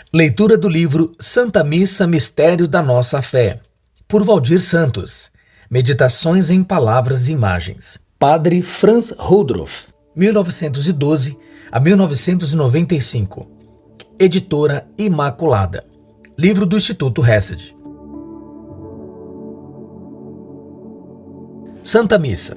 Leitura do livro Santa Missa Mistério da Nossa Fé, por Valdir Santos. Meditações em Palavras e Imagens. Padre Franz Rudolph, 1912 a 1995. Editora Imaculada. Livro do Instituto Hesed. Santa Missa.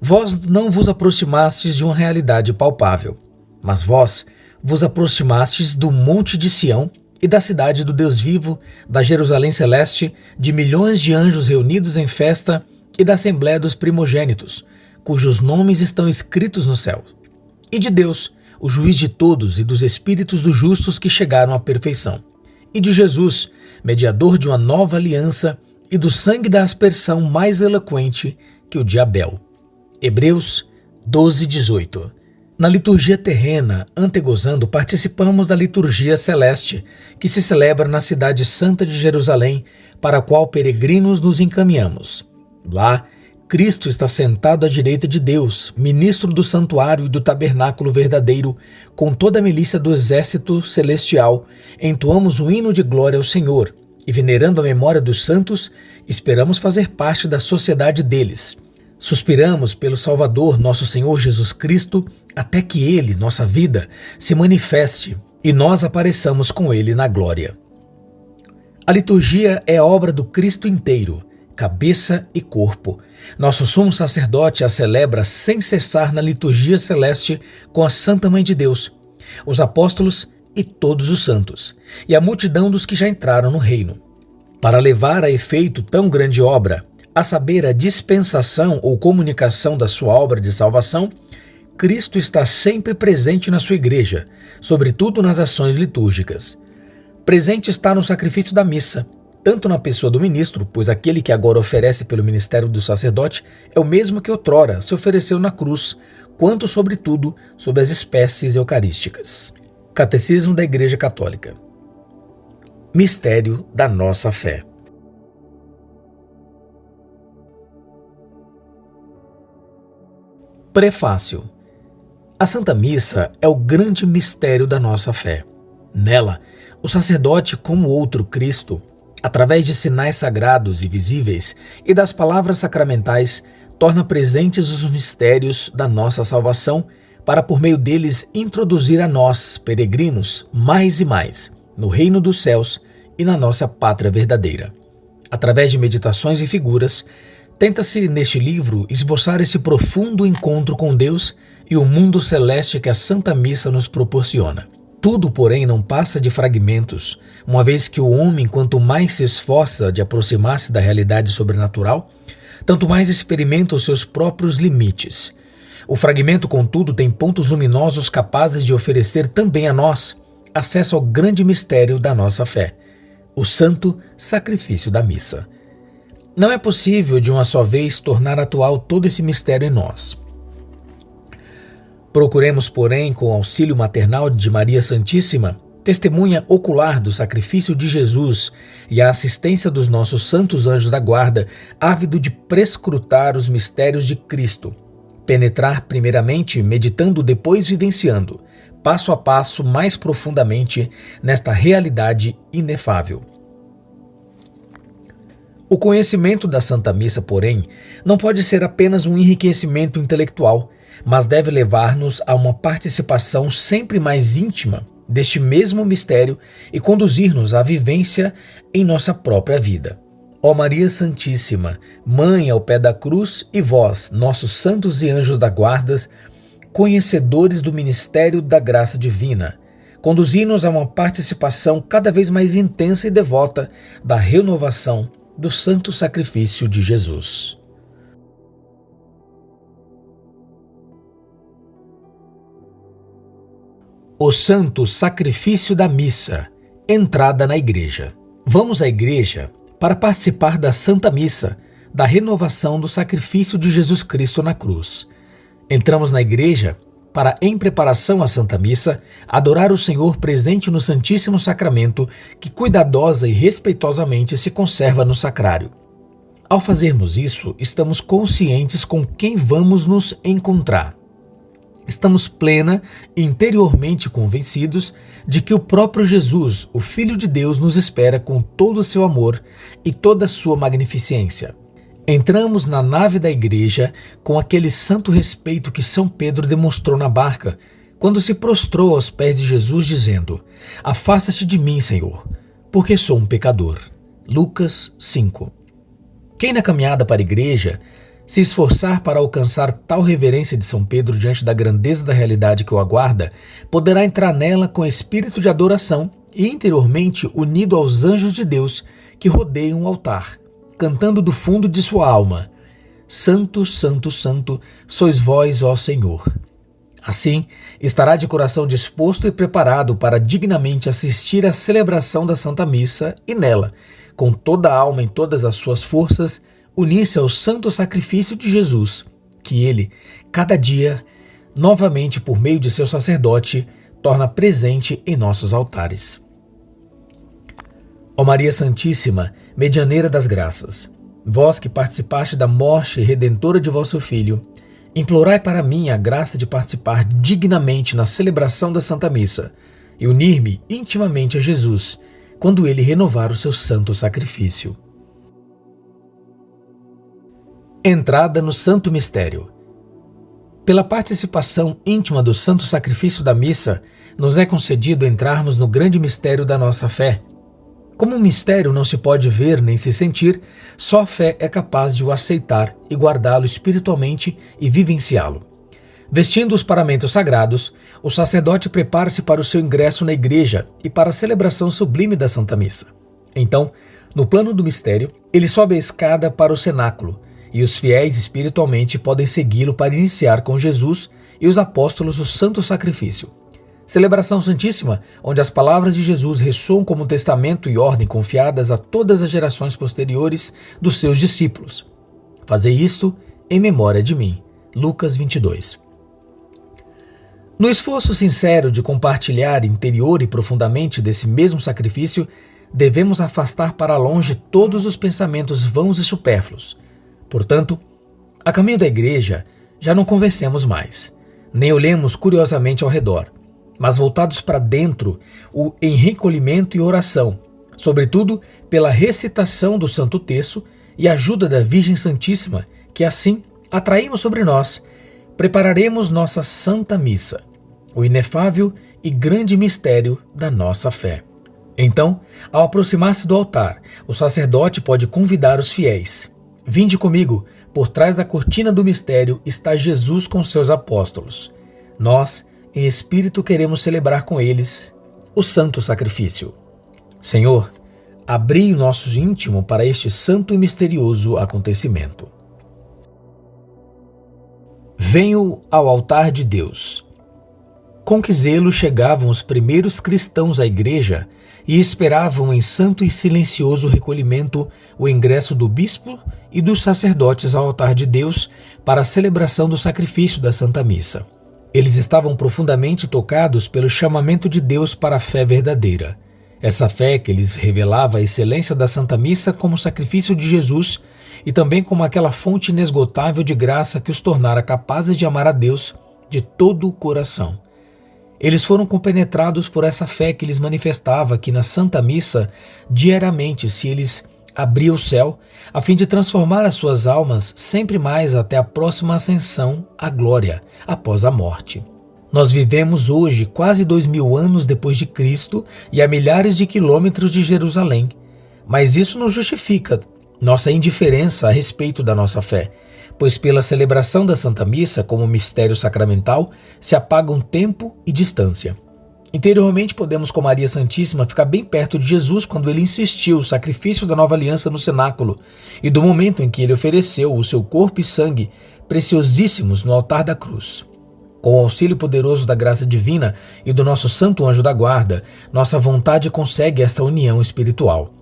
Vós não vos aproximastes de uma realidade palpável, mas vós vos aproximastes do Monte de Sião e da cidade do Deus vivo, da Jerusalém celeste, de milhões de anjos reunidos em festa e da Assembleia dos primogênitos, cujos nomes estão escritos no céu. E de Deus, o juiz de todos, e dos espíritos dos justos que chegaram à perfeição. E de Jesus, mediador de uma nova aliança, e do sangue da aspersão mais eloquente que o de Abel. Hebreus 12:18. Na liturgia terrena, antegozando, participamos da liturgia celeste, que se celebra na cidade santa de Jerusalém, para a qual peregrinos nos encaminhamos. Lá, Cristo está sentado à direita de Deus, ministro do santuário e do tabernáculo verdadeiro, com toda a milícia do exército celestial, entoamos um hino de glória ao Senhor, e venerando a memória dos santos, esperamos fazer parte da sociedade deles. Suspiramos pelo Salvador, nosso Senhor Jesus Cristo, até que Ele, nossa vida, se manifeste e nós apareçamos com Ele na glória. A liturgia é obra do Cristo inteiro, cabeça e corpo. Nosso sumo sacerdote a celebra sem cessar na liturgia celeste com a Santa Mãe de Deus, os apóstolos e todos os santos, e a multidão dos que já entraram no reino. Para levar a efeito tão grande obra, a saber, a dispensação ou comunicação da sua obra de salvação, Cristo está sempre presente na sua igreja, sobretudo nas ações litúrgicas. Presente está no sacrifício da missa, tanto na pessoa do ministro, pois aquele que agora oferece pelo ministério do sacerdote é o mesmo que outrora se ofereceu na cruz, quanto, sobretudo, sob as espécies eucarísticas. Catecismo da Igreja Católica. Mistério da nossa fé. Prefácio. A Santa Missa é o grande mistério da nossa fé. Nela, o sacerdote, como outro Cristo, através de sinais sagrados e visíveis e das palavras sacramentais, torna presentes os mistérios da nossa salvação para, por meio deles, introduzir a nós, peregrinos, mais e mais, no reino dos céus e na nossa pátria verdadeira. Através de meditações e figuras, tenta-se, neste livro, esboçar esse profundo encontro com Deus e o mundo celeste que a Santa Missa nos proporciona. Tudo, porém, não passa de fragmentos, uma vez que o homem, quanto mais se esforça de aproximar-se da realidade sobrenatural, tanto mais experimenta os seus próprios limites. O fragmento, contudo, tem pontos luminosos capazes de oferecer também a nós acesso ao grande mistério da nossa fé, o santo sacrifício da missa. Não é possível, de uma só vez, tornar atual todo esse mistério em nós. Procuremos, porém, com o auxílio maternal de Maria Santíssima, testemunha ocular do sacrifício de Jesus e a assistência dos nossos santos anjos da guarda, ávido de prescrutar os mistérios de Cristo, penetrar primeiramente, meditando, depois vivenciando, passo a passo, mais profundamente, nesta realidade inefável. O conhecimento da Santa Missa, porém, não pode ser apenas um enriquecimento intelectual, mas deve levar-nos a uma participação sempre mais íntima deste mesmo mistério e conduzir-nos à vivência em nossa própria vida. Ó Maria Santíssima, Mãe ao pé da cruz, e vós, nossos santos e anjos da guarda, conhecedores do ministério da graça divina, conduzi-nos a uma participação cada vez mais intensa e devota da renovação do santo sacrifício de Jesus. O santo sacrifício da missa, entrada na igreja. Vamos à igreja para participar da Santa Missa, da renovação do sacrifício de Jesus Cristo na cruz. Entramos na igreja para, em preparação à Santa Missa, adorar o Senhor presente no Santíssimo Sacramento, que cuidadosa e respeitosamente se conserva no sacrário. Ao fazermos isso, estamos conscientes com quem vamos nos encontrar. estamos plena e interiormente convencidos de que o próprio Jesus, o Filho de Deus, nos espera com todo o seu amor e toda a sua magnificência. Entramos na nave da igreja com aquele santo respeito que São Pedro demonstrou na barca, quando se prostrou aos pés de Jesus dizendo: "Afasta-te de mim, Senhor, porque sou um pecador." Lucas 5. Quem na caminhada para a igreja se esforçar para alcançar tal reverência de São Pedro diante da grandeza da realidade que o aguarda, poderá entrar nela com espírito de adoração e interiormente unido aos anjos de Deus que rodeiam o altar, cantando do fundo de sua alma: "Santo, Santo, Santo, sois vós, ó Senhor." Assim, estará de coração disposto e preparado para dignamente assistir à celebração da Santa Missa e nela, com toda a alma e todas as suas forças, unir-se ao santo sacrifício de Jesus, que ele, cada dia, novamente por meio de seu sacerdote, torna presente em nossos altares. Ó Maria Santíssima, medianeira das graças, vós que participaste da morte redentora de vosso Filho, implorai para mim a graça de participar dignamente na celebração da Santa Missa e unir-me intimamente a Jesus quando ele renovar o seu santo sacrifício. Entrada no Santo Mistério. Pela participação íntima do santo sacrifício da missa, nos é concedido entrarmos no grande mistério da nossa fé. Como um mistério não se pode ver nem se sentir, só a fé é capaz de o aceitar e guardá-lo espiritualmente e vivenciá-lo. Vestindo os paramentos sagrados, o sacerdote prepara-se para o seu ingresso na igreja e para a celebração sublime da Santa Missa. Então, no plano do mistério, ele sobe a escada para o cenáculo, e os fiéis espiritualmente podem segui-lo para iniciar com Jesus e os apóstolos o santo sacrifício. Celebração Santíssima, onde as palavras de Jesus ressoam como testamento e ordem confiadas a todas as gerações posteriores dos seus discípulos. Fazei isto em memória de mim. Lucas 22. No esforço sincero de compartilhar interior e profundamente desse mesmo sacrifício, devemos afastar para longe todos os pensamentos vãos e supérfluos. Portanto, a caminho da igreja, já não conversemos mais, nem olhemos curiosamente ao redor, mas voltados para dentro, em recolhimento e oração, sobretudo pela recitação do Santo Terço e ajuda da Virgem Santíssima, que assim atraímos sobre nós, prepararemos nossa Santa Missa, o inefável e grande mistério da nossa fé. Então, ao aproximar-se do altar, o sacerdote pode convidar os fiéis. Vinde comigo, por trás da cortina do mistério está Jesus com seus apóstolos. Nós, em espírito, queremos celebrar com eles o santo sacrifício. Senhor, abri o nosso íntimo para este santo e misterioso acontecimento. Venho ao altar de Deus. Com que zelo chegavam os primeiros cristãos à igreja e esperavam em santo e silencioso recolhimento o ingresso do bispo e dos sacerdotes ao altar de Deus para a celebração do sacrifício da Santa Missa. Eles estavam profundamente tocados pelo chamamento de Deus para a fé verdadeira. Essa fé que lhes revelava a excelência da Santa Missa como sacrifício de Jesus e também como aquela fonte inesgotável de graça que os tornara capazes de amar a Deus de todo o coração. Eles foram compenetrados por essa fé que lhes manifestava que na Santa Missa, diariamente, se eles abriam o céu, a fim de transformar as suas almas sempre mais até a próxima ascensão à glória, após a morte. Nós vivemos hoje quase 2000 anos depois de Cristo e a milhares de quilômetros de Jerusalém, mas isso não justifica nossa indiferença a respeito da nossa fé, pois pela celebração da Santa Missa como mistério sacramental se apagam tempo e distância. Interiormente podemos, com Maria Santíssima, ficar bem perto de Jesus quando ele insistiu o sacrifício da nova aliança no cenáculo e do momento em que ele ofereceu o seu corpo e sangue preciosíssimos no altar da cruz. Com o auxílio poderoso da graça divina e do nosso santo anjo da guarda, nossa vontade consegue esta união espiritual.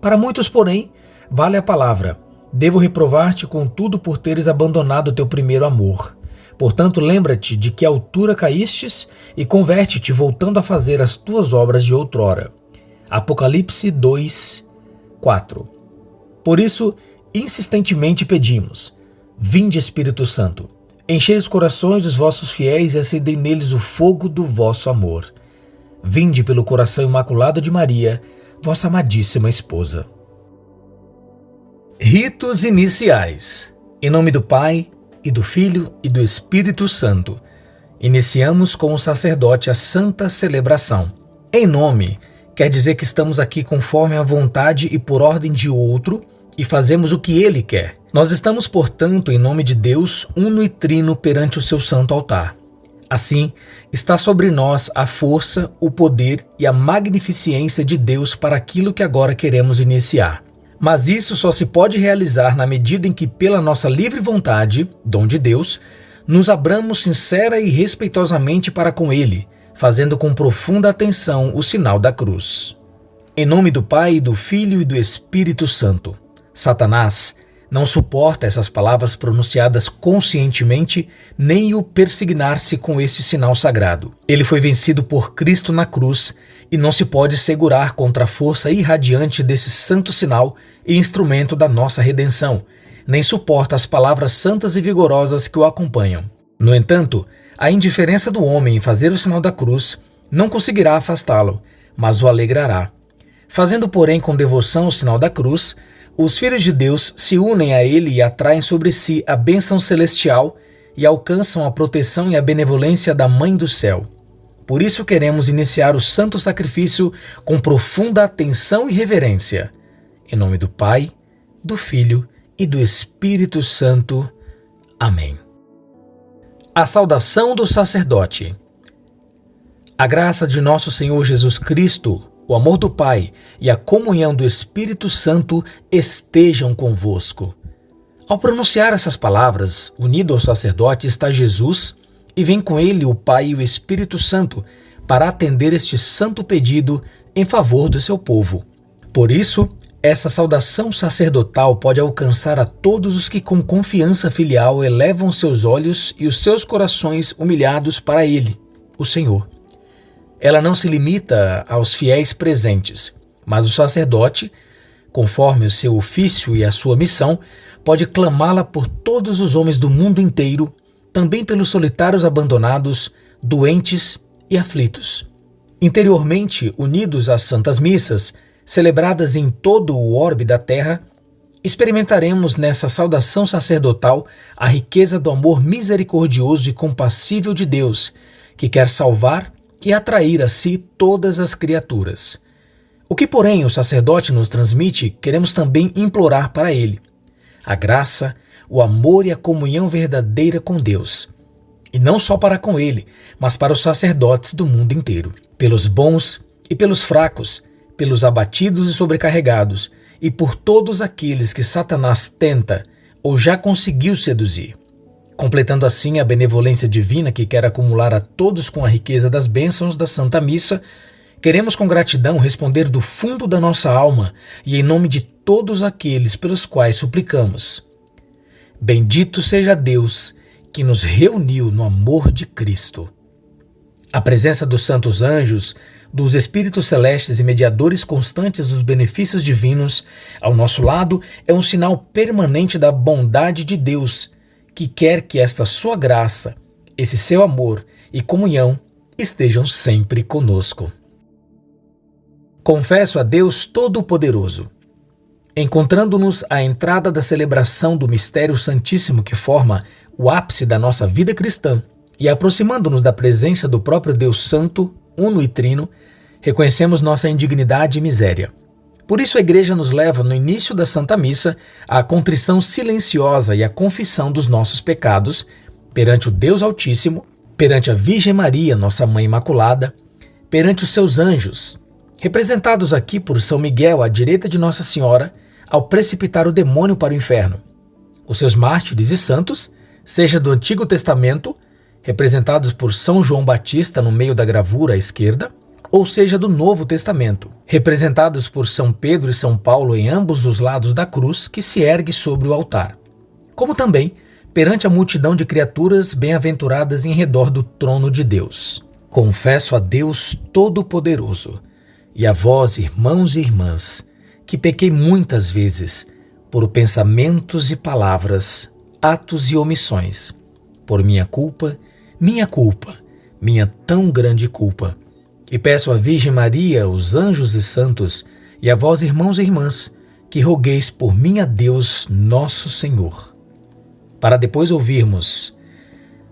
Para muitos, porém, vale a palavra: devo reprovar-te, contudo, por teres abandonado teu primeiro amor. Portanto, lembra-te de que altura caístes e converte-te, voltando a fazer as tuas obras de outrora. Apocalipse 2, 4. Por isso, insistentemente pedimos: vinde, Espírito Santo, Enchei os corações dos vossos fiéis e acendei neles o fogo do vosso amor. Vinde pelo coração imaculado de Maria, vossa amadíssima esposa. Ritos iniciais. Em nome do Pai, e do Filho, e do Espírito Santo. Iniciamos com o sacerdote a santa celebração. Em nome quer dizer que estamos aqui conforme a vontade e por ordem de outro, e fazemos o que ele quer. Nós estamos, portanto, em nome de Deus, uno e trino perante o seu santo altar. Assim, está sobre nós a força, o poder e a magnificência de Deus para aquilo que agora queremos iniciar. Mas isso só se pode realizar na medida em que, pela nossa livre vontade, dom de Deus, nos abramos sincera e respeitosamente para com Ele, fazendo com profunda atenção o sinal da cruz. Em nome do Pai, do Filho e do Espírito Santo. Satanás não suporta essas palavras pronunciadas conscientemente, nem o persignar-se com este sinal sagrado. Ele foi vencido por Cristo na cruz e não se pode segurar contra a força irradiante desse santo sinal e instrumento da nossa redenção, nem suporta as palavras santas e vigorosas que o acompanham. No entanto, a indiferença do homem em fazer o sinal da cruz não conseguirá afastá-lo, mas o alegrará. Fazendo, porém, com devoção o sinal da cruz, os filhos de Deus se unem a ele e atraem sobre si a bênção celestial e alcançam a proteção e a benevolência da Mãe do Céu. Por isso queremos iniciar o santo sacrifício com profunda atenção e reverência. Em nome do Pai, do Filho e do Espírito Santo. Amém. A saudação do sacerdote. A graça de nosso Senhor Jesus Cristo, o amor do Pai e a comunhão do Espírito Santo estejam convosco. Ao pronunciar essas palavras, unido ao sacerdote está Jesus e vem com ele o Pai e o Espírito Santo para atender este santo pedido em favor do seu povo. Por isso, essa saudação sacerdotal pode alcançar a todos os que com confiança filial elevam seus olhos e os seus corações humilhados para Ele, o Senhor. Ela não se limita aos fiéis presentes, mas o sacerdote, conforme o seu ofício e a sua missão, pode clamá-la por todos os homens do mundo inteiro, também pelos solitários abandonados, doentes e aflitos. Interiormente unidos às santas missas, celebradas em todo o orbe da terra, experimentaremos nessa saudação sacerdotal a riqueza do amor misericordioso e compassível de Deus, que quer salvar e atrair a si todas as criaturas. O que, porém, o sacerdote nos transmite, queremos também implorar para ele: a graça, o amor e a comunhão verdadeira com Deus. E não só para com ele, mas para os sacerdotes do mundo inteiro. Pelos bons e pelos fracos, pelos abatidos e sobrecarregados, e por todos aqueles que Satanás tenta ou já conseguiu seduzir. Completando assim a benevolência divina que quer acumular a todos com a riqueza das bênçãos da Santa Missa, queremos com gratidão responder do fundo da nossa alma e em nome de todos aqueles pelos quais suplicamos. Bendito seja Deus que nos reuniu no amor de Cristo. A presença dos santos anjos, dos espíritos celestes e mediadores constantes dos benefícios divinos ao nosso lado é um sinal permanente da bondade de Deus, que quer que esta sua graça, esse seu amor e comunhão estejam sempre conosco. Confesso a Deus Todo-Poderoso. Encontrando-nos à entrada da celebração do mistério santíssimo que forma o ápice da nossa vida cristã e aproximando-nos da presença do próprio Deus Santo, uno e trino, reconhecemos nossa indignidade e miséria. Por isso a Igreja nos leva, no início da Santa Missa, à contrição silenciosa e à confissão dos nossos pecados perante o Deus Altíssimo, perante a Virgem Maria, nossa Mãe Imaculada, perante os seus anjos, representados aqui por São Miguel à direita de Nossa Senhora, ao precipitar o demônio para o inferno. Os seus mártires e santos, seja do Antigo Testamento, representados por São João Batista no meio da gravura à esquerda, ou seja do Novo Testamento, representados por São Pedro e São Paulo em ambos os lados da cruz que se ergue sobre o altar, como também perante a multidão de criaturas bem-aventuradas em redor do trono de Deus. Confesso a Deus Todo-Poderoso e a vós, irmãos e irmãs, que pequei muitas vezes por pensamentos e palavras, atos e omissões, por minha culpa, minha tão grande culpa. E peço à Virgem Maria, os anjos e santos, e a vós, irmãos e irmãs, que rogueis por mim a Deus nosso Senhor. Para depois ouvirmos: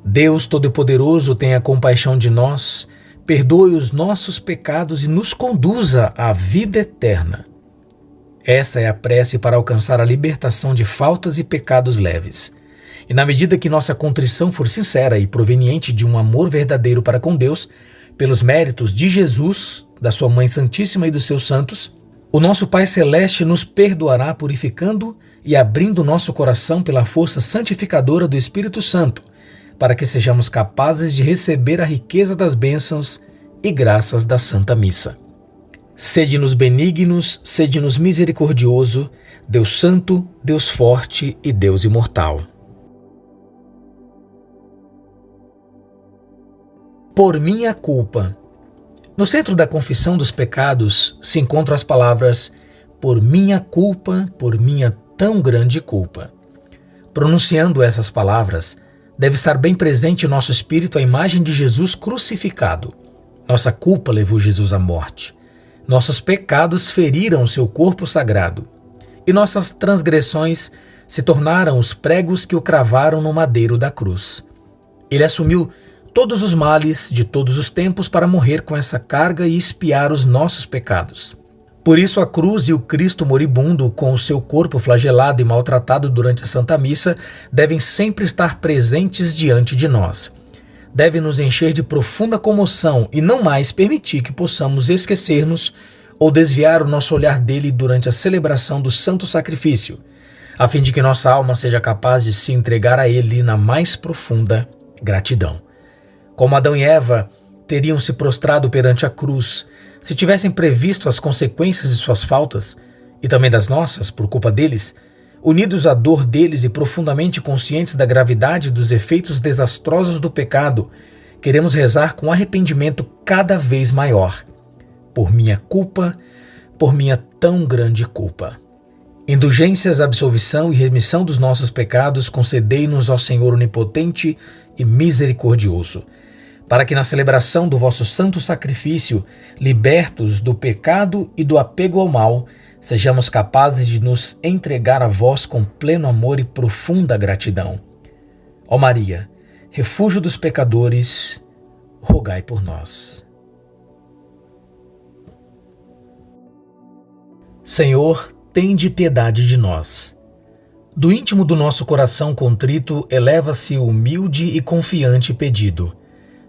Deus Todo-Poderoso, tenha compaixão de nós, perdoe os nossos pecados e nos conduza à vida eterna. Esta é a prece para alcançar a libertação de faltas e pecados leves. E na medida que nossa contrição for sincera e proveniente de um amor verdadeiro para com Deus, pelos méritos de Jesus, da sua Mãe Santíssima e dos seus santos, o nosso Pai Celeste nos perdoará purificando e abrindo nosso coração pela força santificadora do Espírito Santo, para que sejamos capazes de receber a riqueza das bênçãos e graças da Santa Missa. Sede-nos benignos, sede-nos misericordioso, Deus Santo, Deus Forte e Deus Imortal. Por minha culpa. No centro da confissão dos pecados se encontram as palavras por minha tão grande culpa. Pronunciando essas palavras, deve estar bem presente em nosso espírito a imagem de Jesus crucificado. Nossa culpa levou Jesus à morte. Nossos pecados feriram seu corpo sagrado. E nossas transgressões se tornaram os pregos que o cravaram no madeiro da cruz. Ele assumiu todos os males de todos os tempos para morrer com essa carga e expiar os nossos pecados. Por isso a cruz e o Cristo moribundo, com o seu corpo flagelado e maltratado durante a Santa Missa, devem sempre estar presentes diante de nós. Deve nos encher de profunda comoção e não mais permitir que possamos esquecer-nos ou desviar o nosso olhar dele durante a celebração do Santo Sacrifício, a fim de que nossa alma seja capaz de se entregar a ele na mais profunda gratidão. Como Adão e Eva teriam se prostrado perante a cruz se tivessem previsto as consequências de suas faltas, e também das nossas, por culpa deles, unidos à dor deles e profundamente conscientes da gravidade dos efeitos desastrosos do pecado, queremos rezar com arrependimento cada vez maior. Por minha tão grande culpa. Indulgências, absolvição e remissão dos nossos pecados concedei-nos, ó Senhor onipotente e misericordioso, para que na celebração do vosso santo sacrifício, libertos do pecado e do apego ao mal, sejamos capazes de nos entregar a vós com pleno amor e profunda gratidão. Ó Maria, refúgio dos pecadores, rogai por nós. Senhor, tende piedade de nós. Do íntimo do nosso coração contrito, eleva-se o humilde e confiante pedido.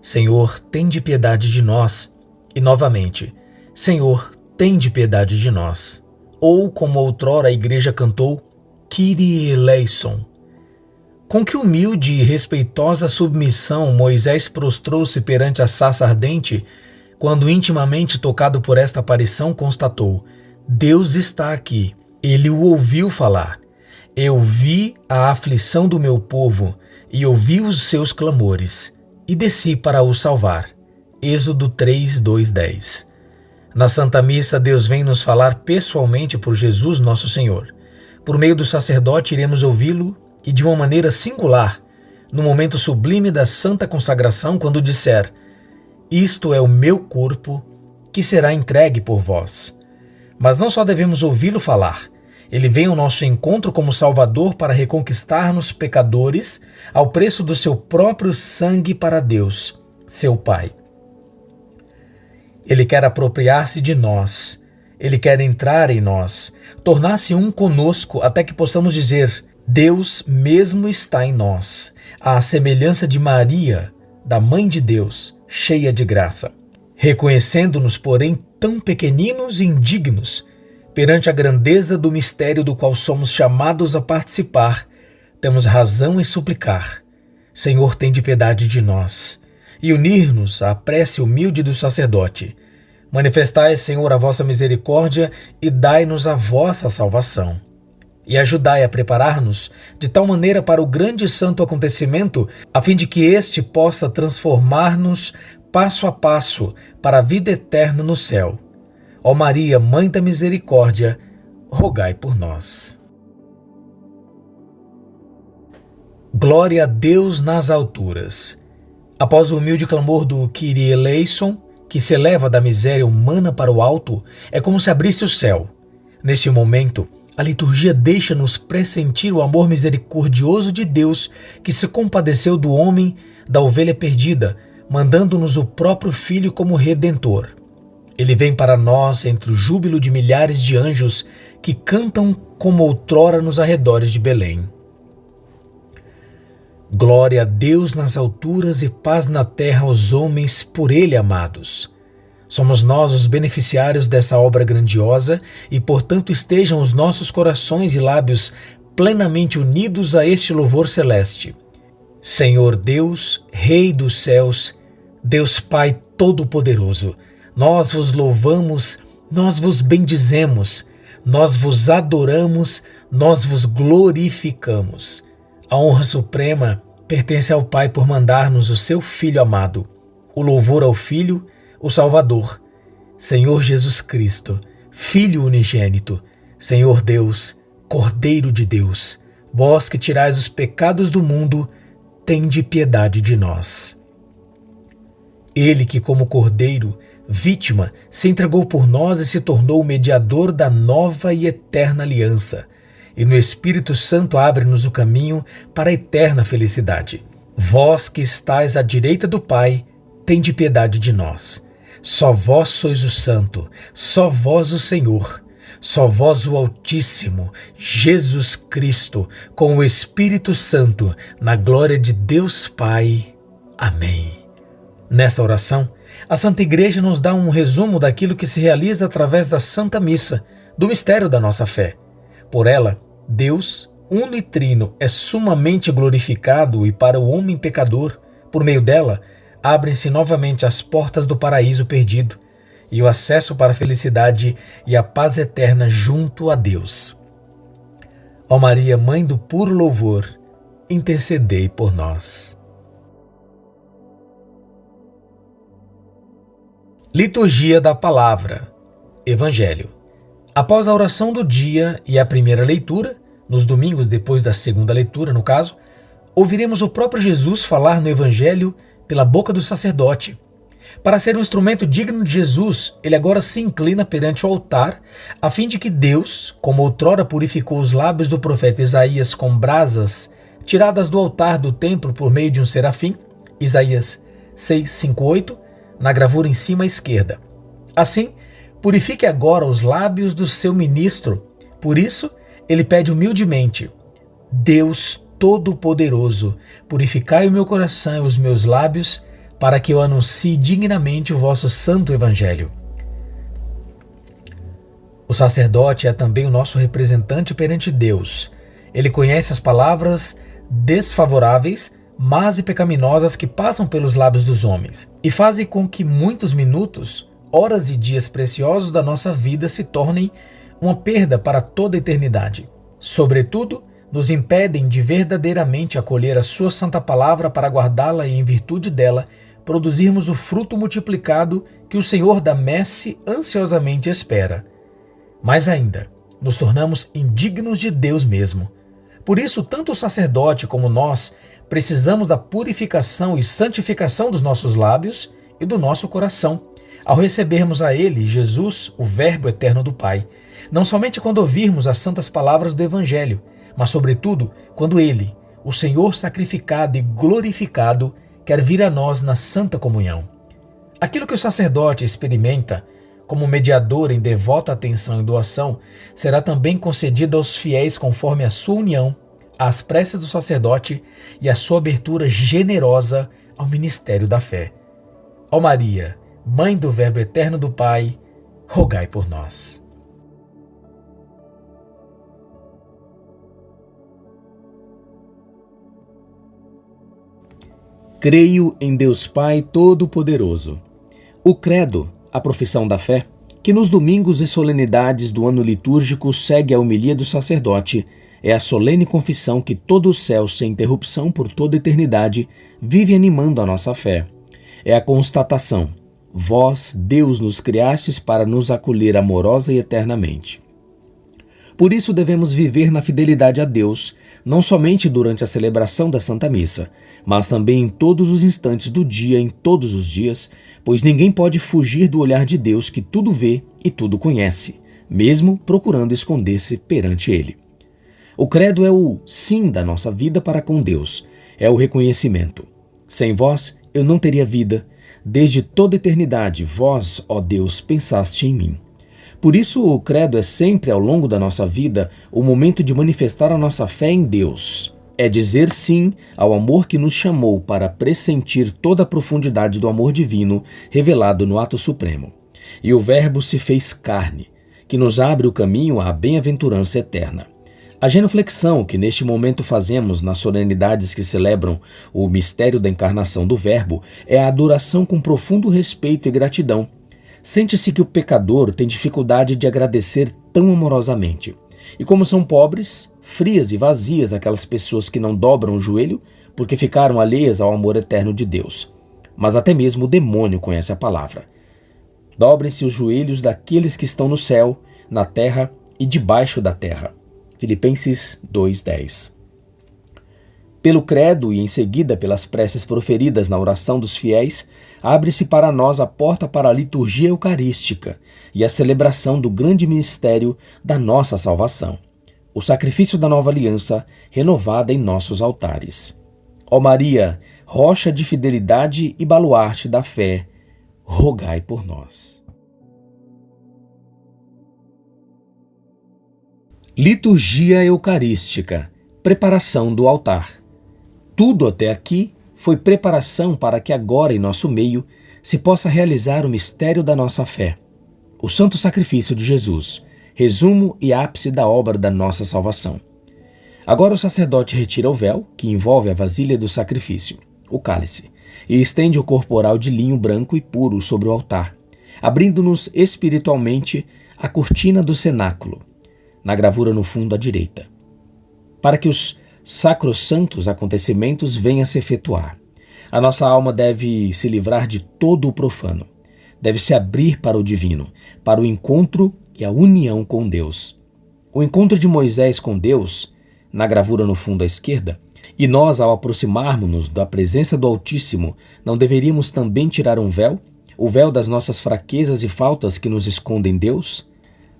Senhor, tende piedade de nós. E novamente, Senhor, tende piedade de nós. Ou, como outrora a igreja cantou, Kyrie eleison. Com que humilde e respeitosa submissão Moisés prostrou-se perante a sarça ardente, quando intimamente tocado por esta aparição constatou: Deus está aqui. Ele o ouviu falar. Eu vi a aflição do meu povo e ouvi os seus clamores, e desci para o salvar. Êxodo 3:2-10. Na Santa Missa, Deus vem nos falar pessoalmente por Jesus nosso Senhor. Por meio do sacerdote iremos ouvi-lo e de uma maneira singular, no momento sublime da Santa Consagração, quando disser: Isto é o meu corpo, que será entregue por vós. Mas não só devemos ouvi-lo falar, ele vem ao nosso encontro como Salvador para reconquistar-nos pecadores ao preço do seu próprio sangue para Deus, seu Pai. Ele quer apropriar-se de nós, ele quer entrar em nós, tornar-se um conosco até que possamos dizer: Deus mesmo está em nós, à semelhança de Maria, da Mãe de Deus, cheia de graça. Reconhecendo-nos, porém, tão pequeninos e indignos, perante a grandeza do mistério do qual somos chamados a participar, temos razão em suplicar: Senhor, tende piedade de nós, e unir-nos à prece humilde do sacerdote. Manifestai, Senhor, a vossa misericórdia e dai-nos a vossa salvação. E ajudai a preparar-nos de tal maneira para o grande e santo acontecimento, a fim de que este possa transformar-nos passo a passo para a vida eterna no céu. Ó Maria, Mãe da Misericórdia, rogai por nós. Glória a Deus nas alturas. Após o humilde clamor do Kyrie eleison, que se eleva da miséria humana para o alto, é como se abrisse o céu. Neste momento, a liturgia deixa-nos pressentir o amor misericordioso de Deus que se compadeceu do homem, da ovelha perdida, mandando-nos o próprio Filho como Redentor. Ele vem para nós entre o júbilo de milhares de anjos que cantam como outrora nos arredores de Belém. Glória a Deus nas alturas e paz na terra aos homens por Ele amados. Somos nós os beneficiários dessa obra grandiosa e, portanto, estejam os nossos corações e lábios plenamente unidos a este louvor celeste. Senhor Deus, Rei dos céus, Deus Pai Todo-Poderoso, nós vos louvamos, nós vos bendizemos, nós vos adoramos, nós vos glorificamos. A honra suprema pertence ao Pai por mandar-nos o seu Filho amado. O louvor ao Filho, o Salvador, Senhor Jesus Cristo, Filho unigênito, Senhor Deus, Cordeiro de Deus, vós que tirais os pecados do mundo, tende piedade de nós. Ele que, como Cordeiro, vítima, se entregou por nós e se tornou o mediador da nova e eterna aliança, e no Espírito Santo abre-nos o caminho para a eterna felicidade. Vós que estais à direita do Pai, tende piedade de nós. Só vós sois o Santo, só vós o Senhor, só vós o Altíssimo, Jesus Cristo, com o Espírito Santo, na glória de Deus Pai. Amém. Nesta oração, a Santa Igreja nos dá um resumo daquilo que se realiza através da Santa Missa, do mistério da nossa fé. Por ela, Deus, uno e trino, é sumamente glorificado e para o homem pecador, por meio dela, abrem-se novamente as portas do paraíso perdido e o acesso para a felicidade e a paz eterna junto a Deus. Ó Maria, Mãe do puro louvor, intercedei por nós. Liturgia da Palavra. Evangelho. Após a oração do dia e a primeira leitura, nos domingos depois da segunda leitura, no caso, ouviremos o próprio Jesus falar no Evangelho pela boca do sacerdote. Para ser um instrumento digno de Jesus, ele agora se inclina perante o altar, a fim de que Deus, como outrora purificou os lábios do profeta Isaías com brasas tiradas do altar do templo por meio de um serafim, Isaías 6:5-8, na gravura em cima à esquerda. Assim, purifique agora os lábios do seu ministro. Por isso, ele pede humildemente: Deus Todo-Poderoso, purificai o meu coração e os meus lábios, para que eu anuncie dignamente o vosso santo evangelho. O sacerdote é também o nosso representante perante Deus. Ele conhece as palavras desfavoráveis, más e pecaminosas que passam pelos lábios dos homens e fazem com que muitos minutos, horas e dias preciosos da nossa vida se tornem uma perda para toda a eternidade. Sobretudo, nos impedem de verdadeiramente acolher a sua santa palavra para guardá-la e, em virtude dela, produzirmos o fruto multiplicado que o Senhor da messe ansiosamente espera. Mais ainda, nos tornamos indignos de Deus mesmo. Por isso, tanto o sacerdote como nós precisamos da purificação e santificação dos nossos lábios e do nosso coração, ao recebermos a Ele, Jesus, o Verbo eterno do Pai, não somente quando ouvirmos as santas palavras do Evangelho, mas sobretudo quando Ele, o Senhor sacrificado e glorificado, quer vir a nós na santa comunhão. Aquilo que o sacerdote experimenta como mediador em devota atenção e doação será também concedido aos fiéis conforme a sua união, às preces do sacerdote e a sua abertura generosa ao ministério da fé. Ó Maria, Mãe do Verbo eterno do Pai, rogai por nós. Creio em Deus Pai Todo-Poderoso. O credo, a profissão da fé, que nos domingos e solenidades do ano litúrgico segue a homilia do sacerdote, é a solene confissão que todo o céu, sem interrupção por toda a eternidade, vive animando a nossa fé. É a constatação: vós, Deus, nos criastes para nos acolher amorosa e eternamente. Por isso devemos viver na fidelidade a Deus, não somente durante a celebração da Santa Missa, mas também em todos os instantes do dia, em todos os dias, pois ninguém pode fugir do olhar de Deus que tudo vê e tudo conhece, mesmo procurando esconder-se perante Ele. O credo é o sim da nossa vida para com Deus, é o reconhecimento. Sem vós eu não teria vida, desde toda eternidade vós, ó Deus, pensaste em mim. Por isso, o credo é sempre, ao longo da nossa vida, o momento de manifestar a nossa fé em Deus. É dizer sim ao amor que nos chamou para pressentir toda a profundidade do amor divino revelado no ato supremo. E o Verbo se fez carne, que nos abre o caminho à bem-aventurança eterna. A genuflexão que neste momento fazemos nas solenidades que celebram o mistério da encarnação do Verbo é a adoração com profundo respeito e gratidão. Sente-se que o pecador tem dificuldade de agradecer tão amorosamente. E como são pobres, frias e vazias aquelas pessoas que não dobram o joelho porque ficaram alheias ao amor eterno de Deus. Mas até mesmo o demônio conhece a palavra. Dobrem-se os joelhos daqueles que estão no céu, na terra e debaixo da terra. Filipenses 2:10. Pelo credo e em seguida pelas preces proferidas na oração dos fiéis, abre-se para nós a porta para a liturgia eucarística e a celebração do grande mistério da nossa salvação, o sacrifício da nova aliança renovada em nossos altares. Ó Maria, rocha de fidelidade e baluarte da fé, rogai por nós. Liturgia eucarística, preparação do altar. Tudo até aqui foi preparação para que agora em nosso meio se possa realizar o mistério da nossa fé, o santo sacrifício de Jesus, resumo e ápice da obra da nossa salvação. Agora o sacerdote retira o véu, que envolve a vasilha do sacrifício, o cálice, e estende o corporal de linho branco e puro sobre o altar, abrindo-nos espiritualmente a cortina do cenáculo, na gravura no fundo à direita, para que os sacrossantos acontecimentos venham a se efetuar. A nossa alma deve se livrar de todo o profano, deve se abrir para o divino, para o encontro e a união com Deus. O encontro de Moisés com Deus, na gravura no fundo à esquerda, e nós, ao aproximarmos-nos da presença do Altíssimo, não deveríamos também tirar um véu, o véu das nossas fraquezas e faltas que nos escondem Deus?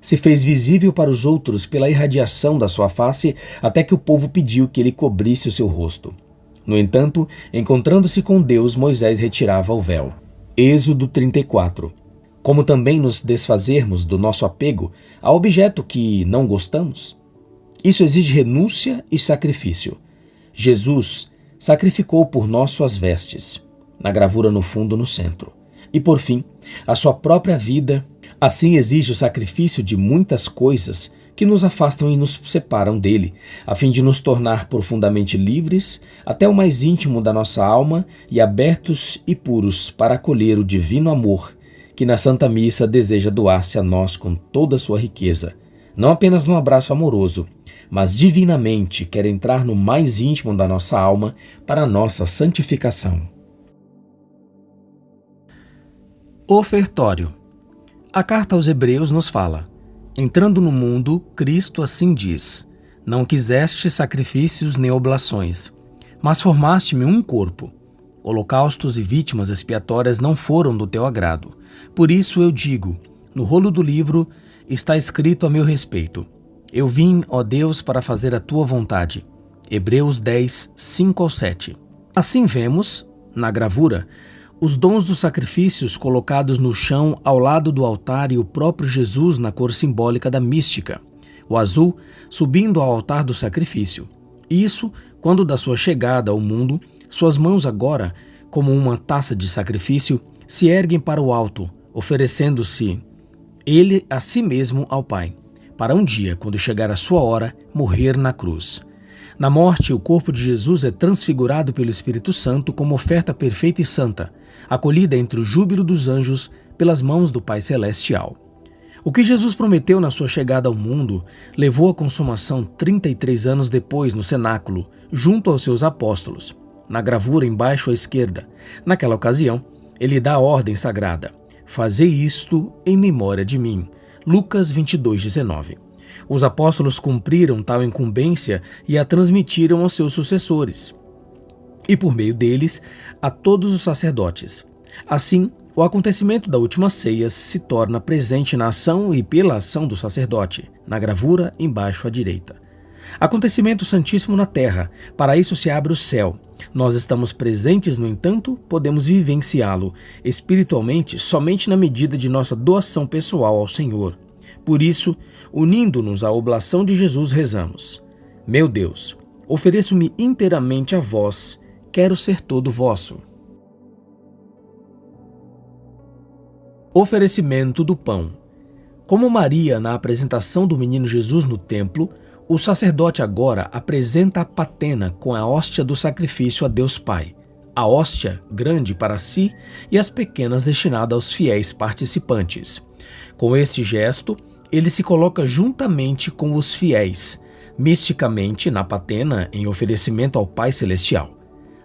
Se fez visível para os outros pela irradiação da sua face, até que o povo pediu que ele cobrisse o seu rosto. No entanto, encontrando-se com Deus, Moisés retirava o véu. Êxodo 34. Como também nos desfazermos do nosso apego a objeto que não gostamos? Isso exige renúncia e sacrifício. Jesus sacrificou por nós suas vestes, na gravura no fundo no centro, e por fim, a sua própria vida. Assim exige o sacrifício de muitas coisas que nos afastam e nos separam dele, a fim de nos tornar profundamente livres até o mais íntimo da nossa alma e abertos e puros para acolher o divino amor que na Santa Missa deseja doar-se a nós com toda a sua riqueza, não apenas num abraço amoroso, mas divinamente quer entrar no mais íntimo da nossa alma para a nossa santificação. Ofertório. A carta aos Hebreus nos fala: entrando no mundo, Cristo assim diz: não quiseste sacrifícios nem oblações, mas formaste-me um corpo. Holocaustos e vítimas expiatórias não foram do teu agrado. Por isso eu digo, no rolo do livro está escrito a meu respeito: eu vim, ó Deus, para fazer a tua vontade. Hebreus 10, 5-7. Assim vemos, na gravura, os dons dos sacrifícios colocados no chão ao lado do altar e o próprio Jesus na cor simbólica da mística, o azul subindo ao altar do sacrifício. Isso, quando da sua chegada ao mundo, suas mãos agora, como uma taça de sacrifício, se erguem para o alto, oferecendo-se ele a si mesmo ao Pai, para um dia, quando chegar a sua hora, morrer na cruz. Na morte, o corpo de Jesus é transfigurado pelo Espírito Santo como oferta perfeita e santa, acolhida entre o júbilo dos anjos pelas mãos do Pai Celestial. O que Jesus prometeu na sua chegada ao mundo levou à consumação 33 anos depois no cenáculo, junto aos seus apóstolos. Na gravura embaixo à esquerda, naquela ocasião, ele dá a ordem sagrada: fazei isto em memória de mim. Lucas 22:19. Os apóstolos cumpriram tal incumbência e a transmitiram aos seus sucessores, e por meio deles, a todos os sacerdotes. Assim, o acontecimento da última ceia se torna presente na ação e pela ação do sacerdote, na gravura embaixo à direita. Acontecimento santíssimo na terra, para isso se abre o céu. Nós estamos presentes, no entanto, podemos vivenciá-lo espiritualmente somente na medida de nossa doação pessoal ao Senhor. Por isso, unindo-nos à oblação de Jesus, rezamos: Meu Deus, ofereço-me inteiramente a vós, quero ser todo vosso. Oferecimento do pão. Como Maria na apresentação do menino Jesus no templo, o sacerdote agora apresenta a patena com a hóstia do sacrifício a Deus Pai, a hóstia grande para si e as pequenas destinadas aos fiéis participantes. Com este gesto, ele se coloca juntamente com os fiéis, misticamente na patena em oferecimento ao Pai Celestial.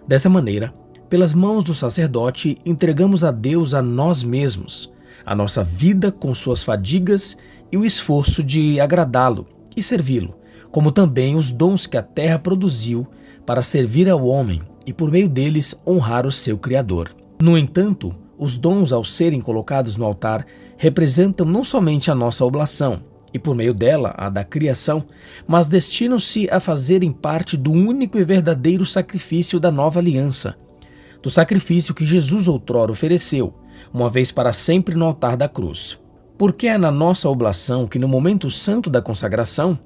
Dessa maneira, pelas mãos do sacerdote, entregamos a Deus a nós mesmos, a nossa vida com suas fadigas e o esforço de agradá-lo e servi-lo, como também os dons que a terra produziu para servir ao homem e por meio deles honrar o seu Criador. No entanto, os dons ao serem colocados no altar representam não somente a nossa oblação e por meio dela a da criação, mas destinam-se a fazerem parte do único e verdadeiro sacrifício da nova aliança, do sacrifício que Jesus outrora ofereceu, uma vez para sempre no altar da cruz. Porque é na nossa oblação que no momento santo da consagração,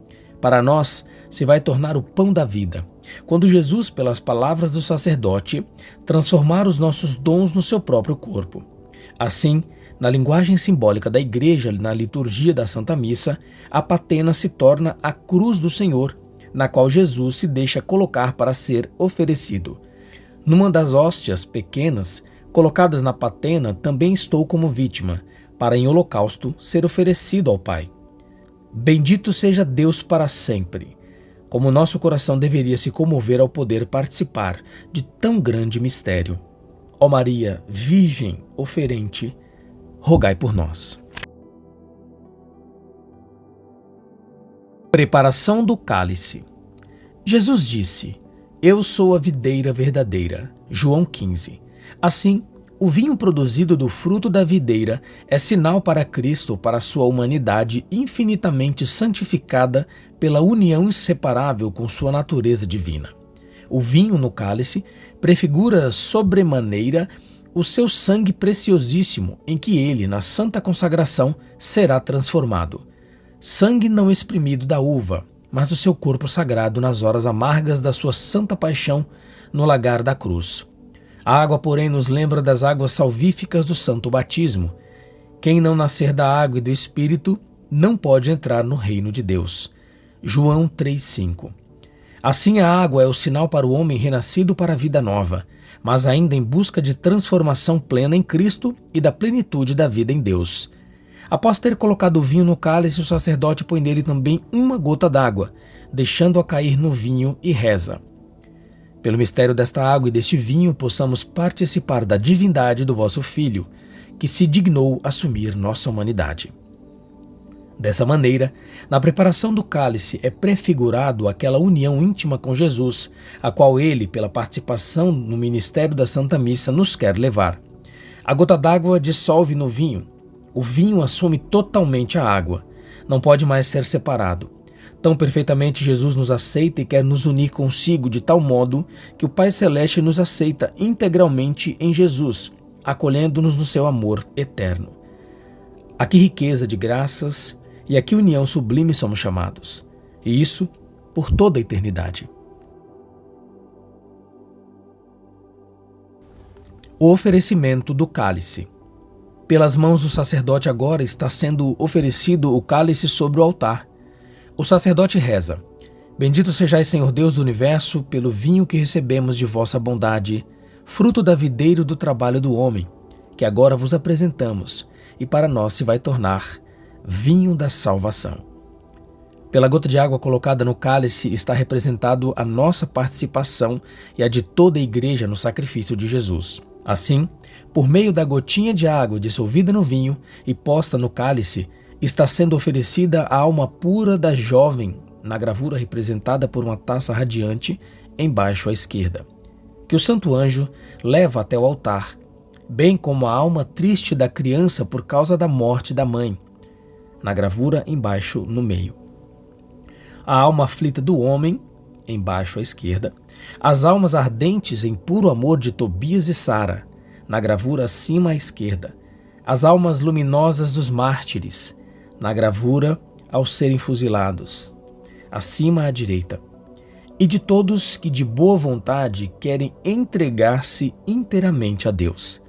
para nós se vai tornar o pão da vida, quando Jesus, pelas palavras do sacerdote, transformar os nossos dons no seu próprio corpo. Assim, na linguagem simbólica da Igreja, na liturgia da Santa Missa, a patena se torna a cruz do Senhor, na qual Jesus se deixa colocar para ser oferecido. Numa das hóstias pequenas, colocadas na patena, também estou como vítima, para em holocausto ser oferecido ao Pai. Bendito seja Deus para sempre. Como nosso coração deveria se comover ao poder participar de tão grande mistério. Ó Maria, Virgem oferente, rogai por nós. Preparação do cálice. Jesus disse: Eu sou a videira verdadeira. João 15. Assim, o vinho produzido do fruto da videira é sinal para Cristo, para sua humanidade infinitamente santificada pela união inseparável com sua natureza divina. O vinho no cálice prefigura sobremaneira o seu sangue preciosíssimo, em que ele, na santa consagração, será transformado. Sangue não exprimido da uva, mas do seu corpo sagrado nas horas amargas da sua santa paixão no lagar da cruz. A água, porém, nos lembra das águas salvíficas do santo batismo. Quem não nascer da água e do Espírito não pode entrar no reino de Deus. João 3,5. Assim, a água é o sinal para o homem renascido para a vida nova, mas ainda em busca de transformação plena em Cristo e da plenitude da vida em Deus. Após ter colocado o vinho no cálice, o sacerdote põe nele também uma gota d'água, deixando-a cair no vinho e reza: Pelo mistério desta água e deste vinho, possamos participar da divindade do vosso Filho, que se dignou assumir nossa humanidade. Dessa maneira, na preparação do cálice é prefigurado aquela união íntima com Jesus, a qual ele, pela participação no ministério da Santa Missa, nos quer levar. A gota d'água dissolve no vinho. O vinho assume totalmente a água. Não pode mais ser separado. Tão perfeitamente Jesus nos aceita e quer nos unir consigo de tal modo que o Pai Celeste nos aceita integralmente em Jesus, acolhendo-nos no seu amor eterno. A que riqueza de graças e a que união sublime somos chamados, e isso por toda a eternidade. O oferecimento do cálice. Pelas mãos do sacerdote agora está sendo oferecido o cálice sobre o altar. O sacerdote reza: Bendito sejais, Senhor Deus do Universo, pelo vinho que recebemos de vossa bondade, fruto da videira do trabalho do homem, que agora vos apresentamos, e para nós se vai tornar vinho da salvação. Pela gota de água colocada no cálice está representado a nossa participação e a de toda a Igreja no sacrifício de Jesus. Assim, por meio da gotinha de água dissolvida no vinho e posta no cálice, está sendo oferecida a alma pura da jovem, na gravura representada por uma taça radiante embaixo à esquerda, que o santo anjo leva até o altar, bem como a alma triste da criança por causa da morte da mãe, na gravura embaixo no meio. A alma aflita do homem, embaixo à esquerda, as almas ardentes em puro amor de Tobias e Sara, na gravura acima à esquerda, as almas luminosas dos mártires, na gravura ao serem fuzilados, acima à direita, e de todos que de boa vontade querem entregar-se inteiramente a Deus.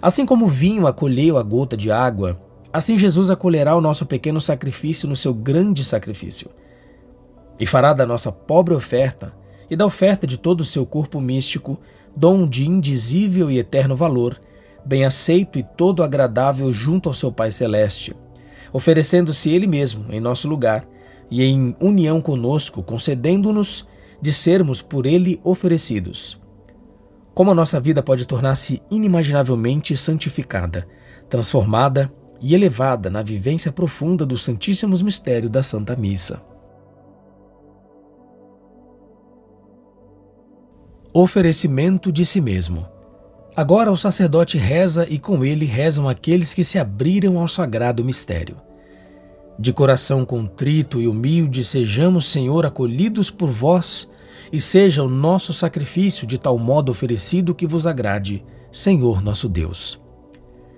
Assim como o vinho acolheu a gota de água, assim Jesus acolherá o nosso pequeno sacrifício no seu grande sacrifício, e fará da nossa pobre oferta e da oferta de todo o seu corpo místico dom de indizível e eterno valor, bem aceito e todo agradável junto ao seu Pai Celeste, oferecendo-se Ele mesmo em nosso lugar e em união conosco, concedendo-nos de sermos por Ele oferecidos. Como a nossa vida pode tornar-se inimaginavelmente santificada, transformada e elevada na vivência profunda dos santíssimos mistérios da Santa Missa. Oferecimento de si mesmo. Agora o sacerdote reza e com ele rezam aqueles que se abriram ao sagrado mistério. De coração contrito e humilde sejamos, Senhor, acolhidos por vós, e seja o nosso sacrifício de tal modo oferecido que vos agrade, Senhor nosso Deus.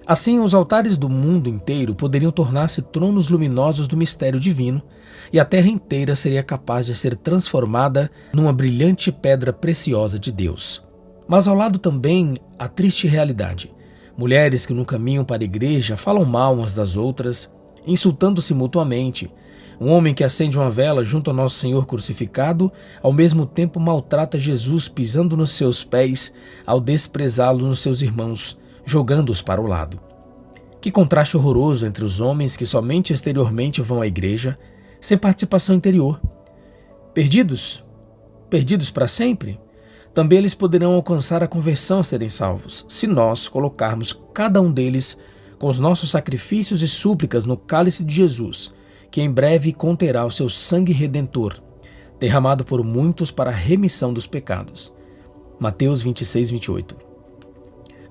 Assim, os altares do mundo inteiro poderiam tornar-se tronos luminosos do mistério divino, e a terra inteira seria capaz de ser transformada numa brilhante pedra preciosa de Deus. Mas ao lado também a triste realidade. Mulheres que no caminho para a igreja falam mal umas das outras, insultando-se mutuamente. Um homem que acende uma vela junto ao Nosso Senhor crucificado, ao mesmo tempo maltrata Jesus pisando nos seus pés ao desprezá-lo nos seus irmãos, jogando-os para o lado. Que contraste horroroso entre os homens que somente exteriormente vão à igreja, sem participação interior. Perdidos para sempre? Também eles poderão alcançar a conversão a serem salvos, se nós colocarmos cada um deles com os nossos sacrifícios e súplicas no cálice de Jesus, que em breve conterá o seu sangue redentor, derramado por muitos para a remissão dos pecados. Mateus 26, 28.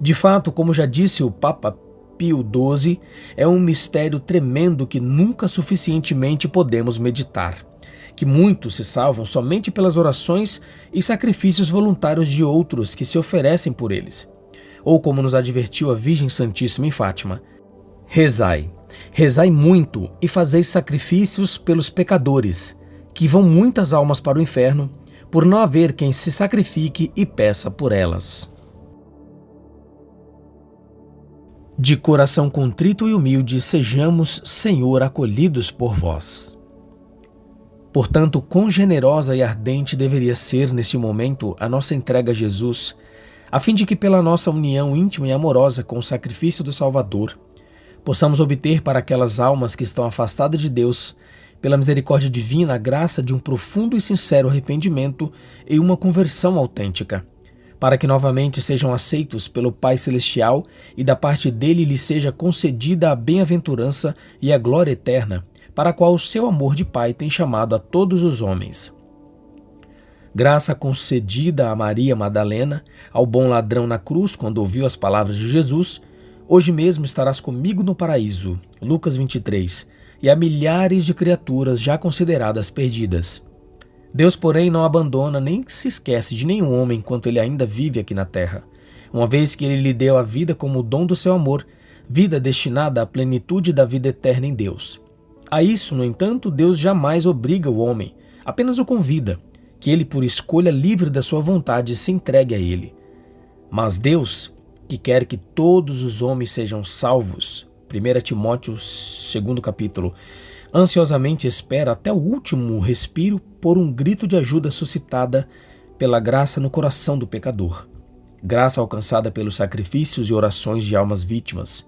De fato, como já disse o Papa Pio XII, é um mistério tremendo que nunca suficientemente podemos meditar, que muitos se salvam somente pelas orações e sacrifícios voluntários de outros que se oferecem por eles. Ou como nos advertiu a Virgem Santíssima em Fátima, rezai, rezai muito e fazeis sacrifícios pelos pecadores, que vão muitas almas para o inferno, por não haver quem se sacrifique e peça por elas. De coração contrito e humilde, sejamos, Senhor, acolhidos por vós. Portanto, quão generosa e ardente deveria ser, neste momento, a nossa entrega a Jesus, a fim de que, pela nossa união íntima e amorosa com o sacrifício do Salvador, possamos obter para aquelas almas que estão afastadas de Deus, pela misericórdia divina, a graça de um profundo e sincero arrependimento e uma conversão autêntica, para que novamente sejam aceitos pelo Pai Celestial e da parte dele lhes seja concedida a bem-aventurança e a glória eterna, para a qual o seu amor de Pai tem chamado a todos os homens. Graça concedida a Maria Madalena, ao bom ladrão na cruz, quando ouviu as palavras de Jesus, hoje mesmo estarás comigo no paraíso, Lucas 23, e a milhares de criaturas já consideradas perdidas. Deus, porém, não abandona nem se esquece de nenhum homem enquanto ele ainda vive aqui na terra, uma vez que ele lhe deu a vida como o dom do seu amor, vida destinada à plenitude da vida eterna em Deus. A isso, no entanto, Deus jamais obriga o homem, apenas o convida, que ele, por escolha livre da sua vontade, se entregue a ele. Mas Deus, que quer que todos os homens sejam salvos, 1 Timóteo 2 capítulo, ansiosamente espera até o último respiro por um grito de ajuda suscitada pela graça no coração do pecador, graça alcançada pelos sacrifícios e orações de almas vítimas,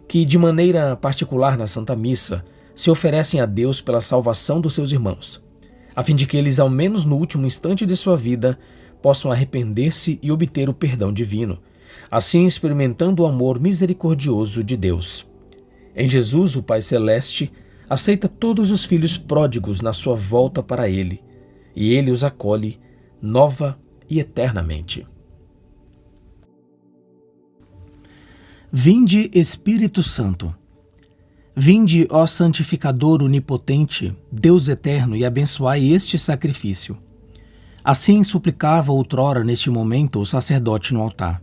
que de maneira particular na Santa Missa se oferecem a Deus pela salvação dos seus irmãos, a fim de que eles, ao menos no último instante de sua vida, possam arrepender-se e obter o perdão divino, assim experimentando o amor misericordioso de Deus. Em Jesus, o Pai Celeste aceita todos os filhos pródigos na sua volta para Ele, e Ele os acolhe nova e eternamente. Vinde, Espírito Santo. Vinde, ó Santificador onipotente, Deus eterno, e abençoai este sacrifício. Assim suplicava outrora neste momento o sacerdote no altar.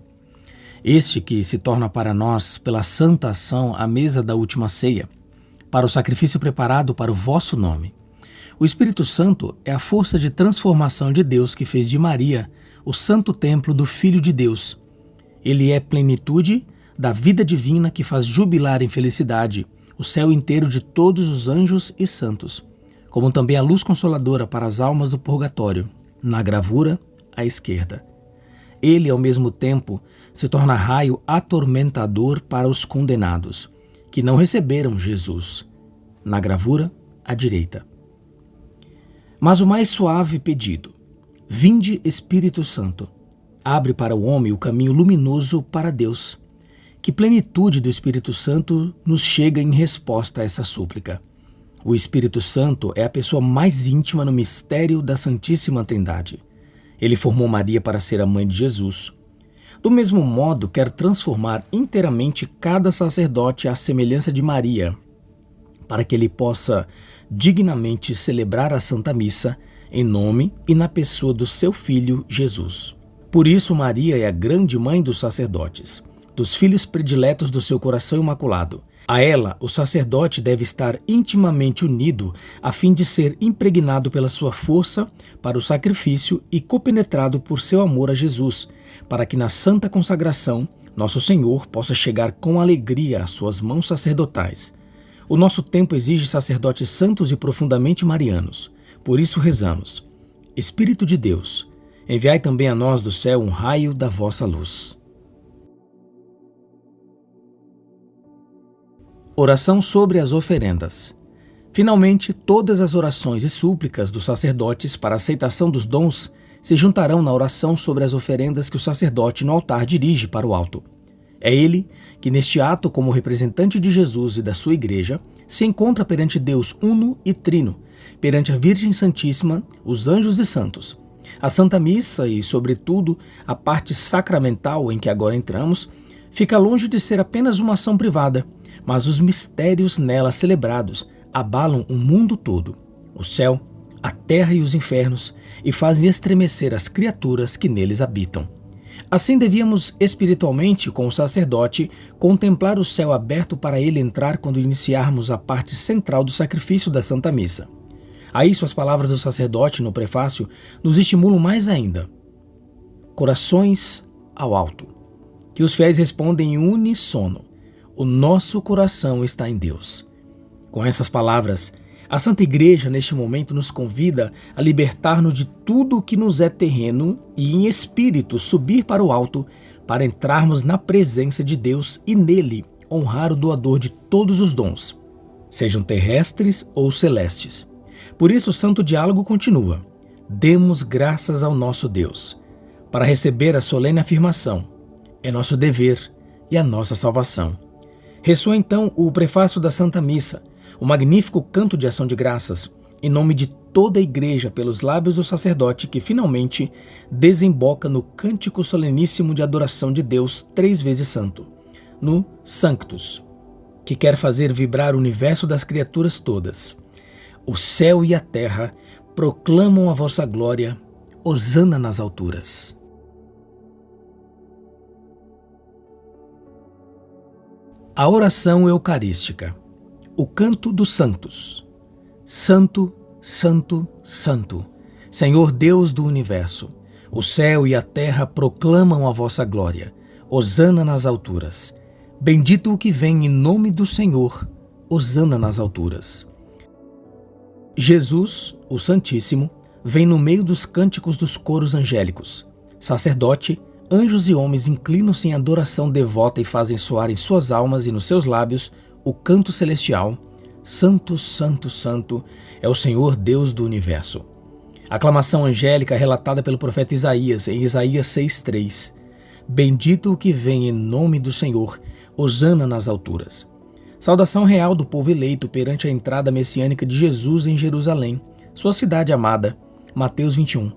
Este que se torna para nós, pela santa ação, a mesa da última ceia, para o sacrifício preparado para o vosso nome. O Espírito Santo é a força de transformação de Deus que fez de Maria o santo templo do Filho de Deus. Ele é plenitude da vida divina que faz jubilar em felicidade o céu inteiro de todos os anjos e santos, como também a luz consoladora para as almas do purgatório, na gravura à esquerda. Ele, ao mesmo tempo, se torna raio atormentador para os condenados, que não receberam Jesus, na gravura à direita. Mas o mais suave pedido, vinde Espírito Santo, abre para o homem o caminho luminoso para Deus. Que plenitude do Espírito Santo nos chega em resposta a essa súplica. O Espírito Santo é a pessoa mais íntima no mistério da Santíssima Trindade. Ele formou Maria para ser a mãe de Jesus. Do mesmo modo, quer transformar inteiramente cada sacerdote à semelhança de Maria, para que ele possa dignamente celebrar a Santa Missa em nome e na pessoa do seu Filho Jesus. Por isso, Maria é a grande mãe dos sacerdotes, dos filhos prediletos do seu coração imaculado. A ela, o sacerdote deve estar intimamente unido a fim de ser impregnado pela sua força para o sacrifício e compenetrado por seu amor a Jesus, para que na santa consagração nosso Senhor possa chegar com alegria às suas mãos sacerdotais. O nosso tempo exige sacerdotes santos e profundamente marianos. Por isso rezamos: Espírito de Deus, enviai também a nós do céu um raio da vossa luz. Oração sobre as oferendas. Finalmente, todas as orações e súplicas dos sacerdotes para a aceitação dos dons se juntarão na oração sobre as oferendas que o sacerdote no altar dirige para o alto. É ele que, neste ato, como representante de Jesus e da sua Igreja, se encontra perante Deus uno e trino, perante a Virgem Santíssima, os anjos e santos. A Santa Missa e, sobretudo, a parte sacramental em que agora entramos, fica longe de ser apenas uma ação privada, mas os mistérios nela celebrados abalam o mundo todo, o céu, a terra e os infernos, e fazem estremecer as criaturas que neles habitam. Assim devíamos espiritualmente, com o sacerdote, contemplar o céu aberto para ele entrar quando iniciarmos a parte central do sacrifício da Santa Missa. A isso as palavras do sacerdote no prefácio nos estimulam mais ainda. Corações ao alto. Que os fiéis respondem em uníssono: o nosso coração está em Deus. Com essas palavras, a Santa Igreja neste momento nos convida a libertar-nos de tudo o que nos é terreno e em espírito subir para o alto para entrarmos na presença de Deus e nele honrar o doador de todos os dons, sejam terrestres ou celestes. Por isso o santo diálogo continua: demos graças ao nosso Deus. Para receber a solene afirmação, é nosso dever e a nossa salvação. Ressoa então o prefácio da Santa Missa, o magnífico canto de ação de graças, em nome de toda a Igreja, pelos lábios do sacerdote que finalmente desemboca no cântico soleníssimo de adoração de Deus 3 vezes santo, no Sanctus, que quer fazer vibrar o universo das criaturas todas. O céu e a terra proclamam a vossa glória, hosana nas alturas. A oração eucarística. O canto dos santos. Santo, santo, santo, Senhor Deus do universo. O céu e a terra proclamam a vossa glória. Hosana nas alturas. Bendito o que vem em nome do Senhor. Hosana nas alturas. Jesus, o Santíssimo, vem no meio dos cânticos dos coros angélicos. Sacerdote, anjos e homens inclinam-se em adoração devota e fazem soar em suas almas e nos seus lábios o canto celestial: Santo, Santo, Santo é o Senhor Deus do Universo. Aclamação angélica relatada pelo profeta Isaías, em Isaías 6,3. Bendito o que vem em nome do Senhor, hosana nas alturas. Saudação real do povo eleito perante a entrada messiânica de Jesus em Jerusalém, sua cidade amada. Mateus 21.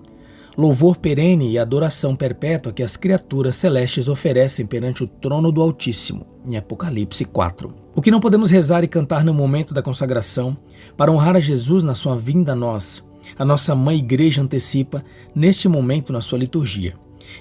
Louvor perene e adoração perpétua que as criaturas celestes oferecem perante o trono do Altíssimo, em Apocalipse 4. O que não podemos rezar e cantar no momento da consagração, para honrar a Jesus na sua vinda a nós, a nossa Mãe Igreja antecipa neste momento na sua liturgia.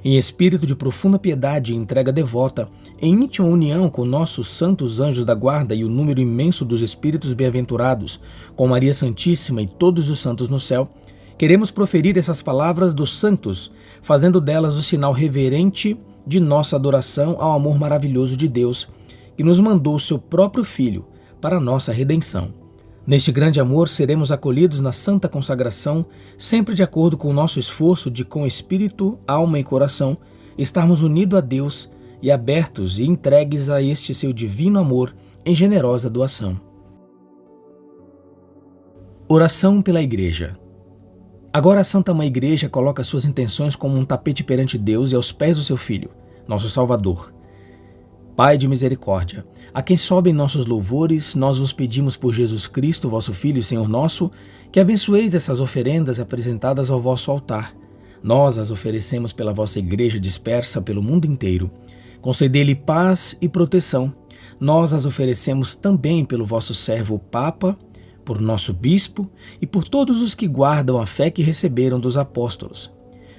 Em espírito de profunda piedade e entrega devota, em íntima união com nossos santos anjos da guarda e o número imenso dos espíritos bem-aventurados, com Maria Santíssima e todos os santos no céu, queremos proferir essas palavras dos santos, fazendo delas o sinal reverente de nossa adoração ao amor maravilhoso de Deus, que nos mandou o seu próprio Filho para a nossa redenção. Neste grande amor seremos acolhidos na santa consagração, sempre de acordo com o nosso esforço de, com espírito, alma e coração, estarmos unidos a Deus e abertos e entregues a este seu divino amor em generosa doação. Oração pela Igreja. Agora a Santa Mãe Igreja coloca suas intenções como um tapete perante Deus e aos pés do seu Filho, nosso Salvador. Pai de misericórdia, a quem sobem nossos louvores, nós vos pedimos por Jesus Cristo, vosso Filho e Senhor nosso, que abençoeis essas oferendas apresentadas ao vosso altar. Nós as oferecemos pela vossa Igreja dispersa pelo mundo inteiro. Concedei-lhe paz e proteção. Nós as oferecemos também pelo vosso servo Papa, por nosso Bispo e por todos os que guardam a fé que receberam dos apóstolos.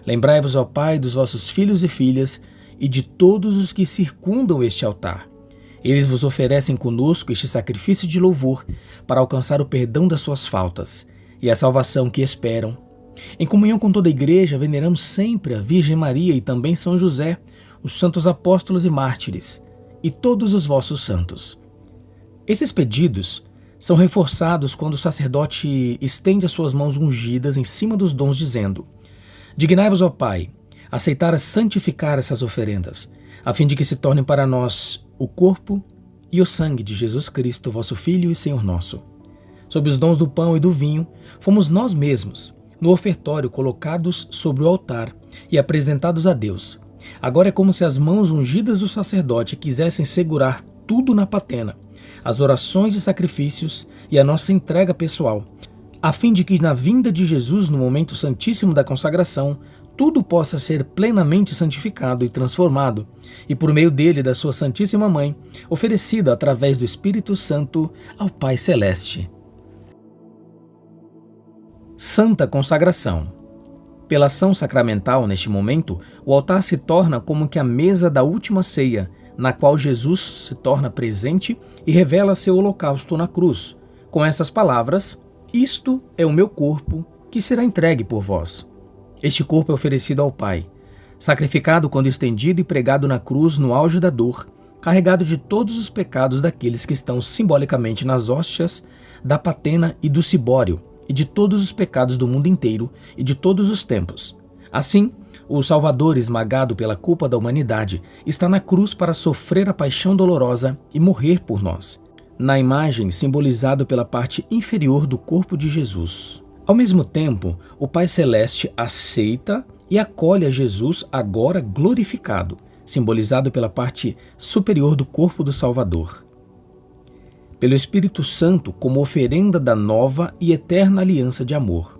Lembrai-vos, ó Pai, dos vossos filhos e filhas e de todos os que circundam este altar. Eles vos oferecem conosco este sacrifício de louvor para alcançar o perdão das suas faltas e a salvação que esperam. Em comunhão com toda a Igreja, veneramos sempre a Virgem Maria e também São José, os santos apóstolos e mártires, e todos os vossos santos. Esses pedidos são reforçados quando o sacerdote estende as suas mãos ungidas em cima dos dons, dizendo: Dignai-vos, ó Pai, aceitar e santificar essas oferendas, a fim de que se tornem para nós o corpo e o sangue de Jesus Cristo, vosso Filho e Senhor nosso. Sob os dons do pão e do vinho, fomos nós mesmos, no ofertório, colocados sobre o altar e apresentados a Deus. Agora é como se as mãos ungidas do sacerdote quisessem segurar tudo na patena, as orações e sacrifícios e a nossa entrega pessoal, a fim de que na vinda de Jesus, no momento santíssimo da consagração, tudo possa ser plenamente santificado e transformado, e por meio dele e da sua Santíssima Mãe, oferecido através do Espírito Santo ao Pai Celeste. Santa Consagração. Pela ação sacramental, neste momento, o altar se torna como que a mesa da última ceia, na qual Jesus se torna presente e revela seu holocausto na cruz, com essas palavras: Isto é o meu corpo, que será entregue por vós. Este corpo é oferecido ao Pai, sacrificado quando estendido e pregado na cruz no auge da dor, carregado de todos os pecados daqueles que estão simbolicamente nas hóstias da patena e do cibório, e de todos os pecados do mundo inteiro e de todos os tempos. Assim, o Salvador, esmagado pela culpa da humanidade, está na cruz para sofrer a paixão dolorosa e morrer por nós, na imagem simbolizada pela parte inferior do corpo de Jesus. Ao mesmo tempo, o Pai Celeste aceita e acolhe a Jesus agora glorificado, simbolizado pela parte superior do corpo do Salvador. Pelo Espírito Santo, como oferenda da nova e eterna aliança de amor.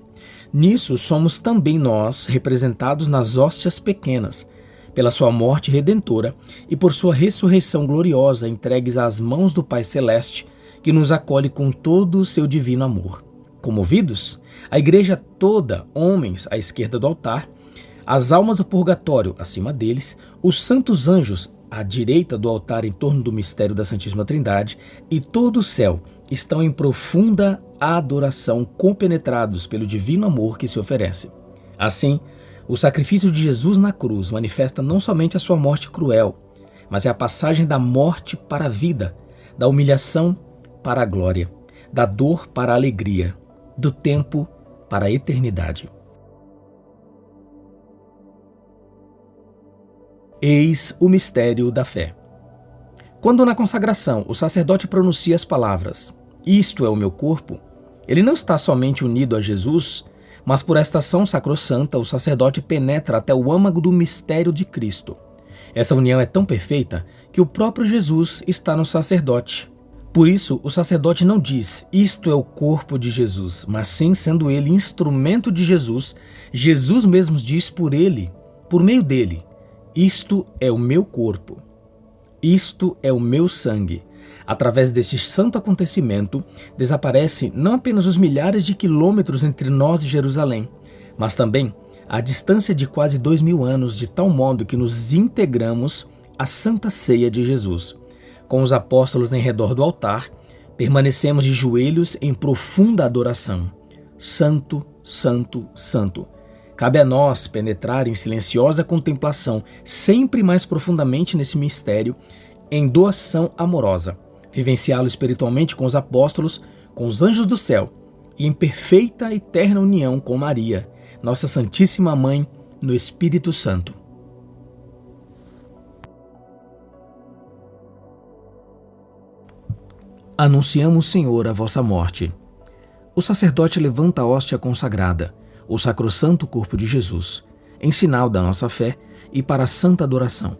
Nisso somos também nós representados nas hóstias pequenas, pela sua morte redentora e por sua ressurreição gloriosa, entregues às mãos do Pai Celeste, que nos acolhe com todo o seu divino amor. Comovidos, a Igreja toda, homens à esquerda do altar, as almas do purgatório acima deles, os santos anjos à direita do altar em torno do mistério da Santíssima Trindade e todo o céu estão em profunda adoração, compenetrados pelo divino amor que se oferece. Assim, o sacrifício de Jesus na cruz manifesta não somente a sua morte cruel, mas é a passagem da morte para a vida, da humilhação para a glória, da dor para a alegria, do tempo para a eternidade. Eis o mistério da fé. Quando na consagração o sacerdote pronuncia as palavras, isto é o meu corpo, ele não está somente unido a Jesus, mas por esta ação sacrossanta o sacerdote penetra até o âmago do mistério de Cristo. Essa união é tão perfeita que o próprio Jesus está no sacerdote. Por isso, o sacerdote não diz, isto é o corpo de Jesus, mas sim, sendo ele instrumento de Jesus, Jesus mesmo diz por ele, por meio dele, isto é o meu corpo, isto é o meu sangue. Através desse santo acontecimento, desaparece não apenas os milhares de quilômetros entre nós e Jerusalém, mas também a distância de quase 2000 anos, de tal modo que nos integramos à Santa Ceia de Jesus. Com os apóstolos em redor do altar, permanecemos de joelhos em profunda adoração. Santo, Santo, Santo. Cabe a nós penetrar em silenciosa contemplação, sempre mais profundamente nesse mistério, em doação amorosa, vivenciá-lo espiritualmente com os apóstolos, com os anjos do céu e em perfeita e eterna união com Maria, nossa Santíssima Mãe, no Espírito Santo. Anunciamos, Senhor, a vossa morte. O sacerdote levanta a hóstia consagrada, o sacrossanto corpo de Jesus, em sinal da nossa fé e para a santa adoração.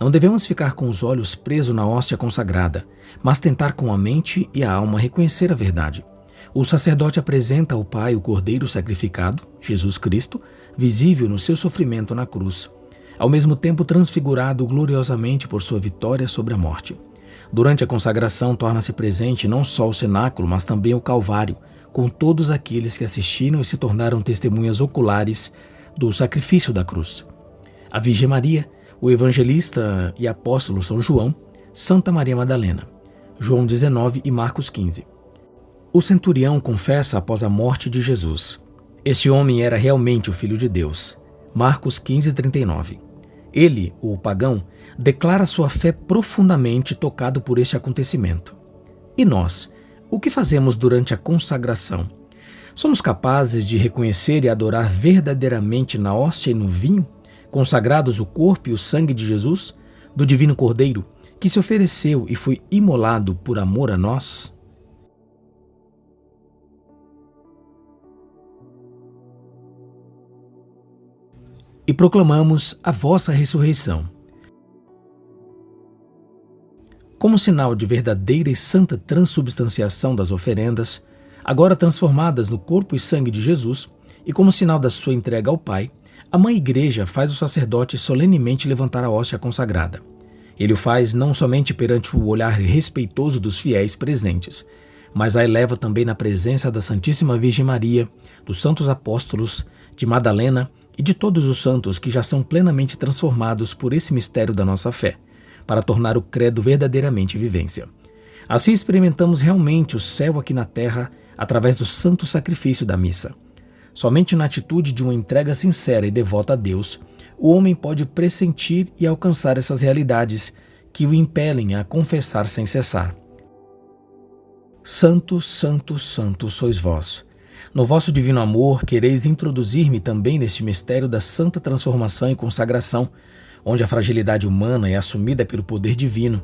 Não devemos ficar com os olhos presos na hóstia consagrada, mas tentar com a mente e a alma reconhecer a verdade. O sacerdote apresenta ao Pai o Cordeiro sacrificado, Jesus Cristo, visível no seu sofrimento na cruz, ao mesmo tempo transfigurado gloriosamente por sua vitória sobre a morte. Durante a consagração torna-se presente não só o cenáculo, mas também o Calvário, com todos aqueles que assistiram e se tornaram testemunhas oculares do sacrifício da cruz. A Virgem Maria, o evangelista e apóstolo São João, Santa Maria Madalena, João 19 e Marcos 15. O centurião confessa após a morte de Jesus. Esse homem era realmente o Filho de Deus. Marcos 15:39. Ele, o pagão, declara sua fé profundamente tocado por este acontecimento. E nós, o que fazemos durante a consagração? Somos capazes de reconhecer e adorar verdadeiramente na hóstia e no vinho, consagrados o corpo e o sangue de Jesus, do Divino Cordeiro, que se ofereceu e foi imolado por amor a nós? E proclamamos a vossa ressurreição. Como sinal de verdadeira e santa transubstanciação das oferendas, agora transformadas no corpo e sangue de Jesus, e como sinal da sua entrega ao Pai, a Mãe Igreja faz o sacerdote solenemente levantar a hóstia consagrada. Ele o faz não somente perante o olhar respeitoso dos fiéis presentes, mas a eleva também na presença da Santíssima Virgem Maria, dos santos apóstolos, de Madalena e de todos os santos que já são plenamente transformados por esse mistério da nossa fé, para tornar o credo verdadeiramente vivência. Assim experimentamos realmente o céu aqui na terra através do santo sacrifício da missa. Somente na atitude de uma entrega sincera e devota a Deus, o homem pode pressentir e alcançar essas realidades que o impelem a confessar sem cessar. Santo, Santo, Santo sois vós. No vosso divino amor, quereis introduzir-me também neste mistério da santa transformação e consagração, onde a fragilidade humana é assumida pelo poder divino,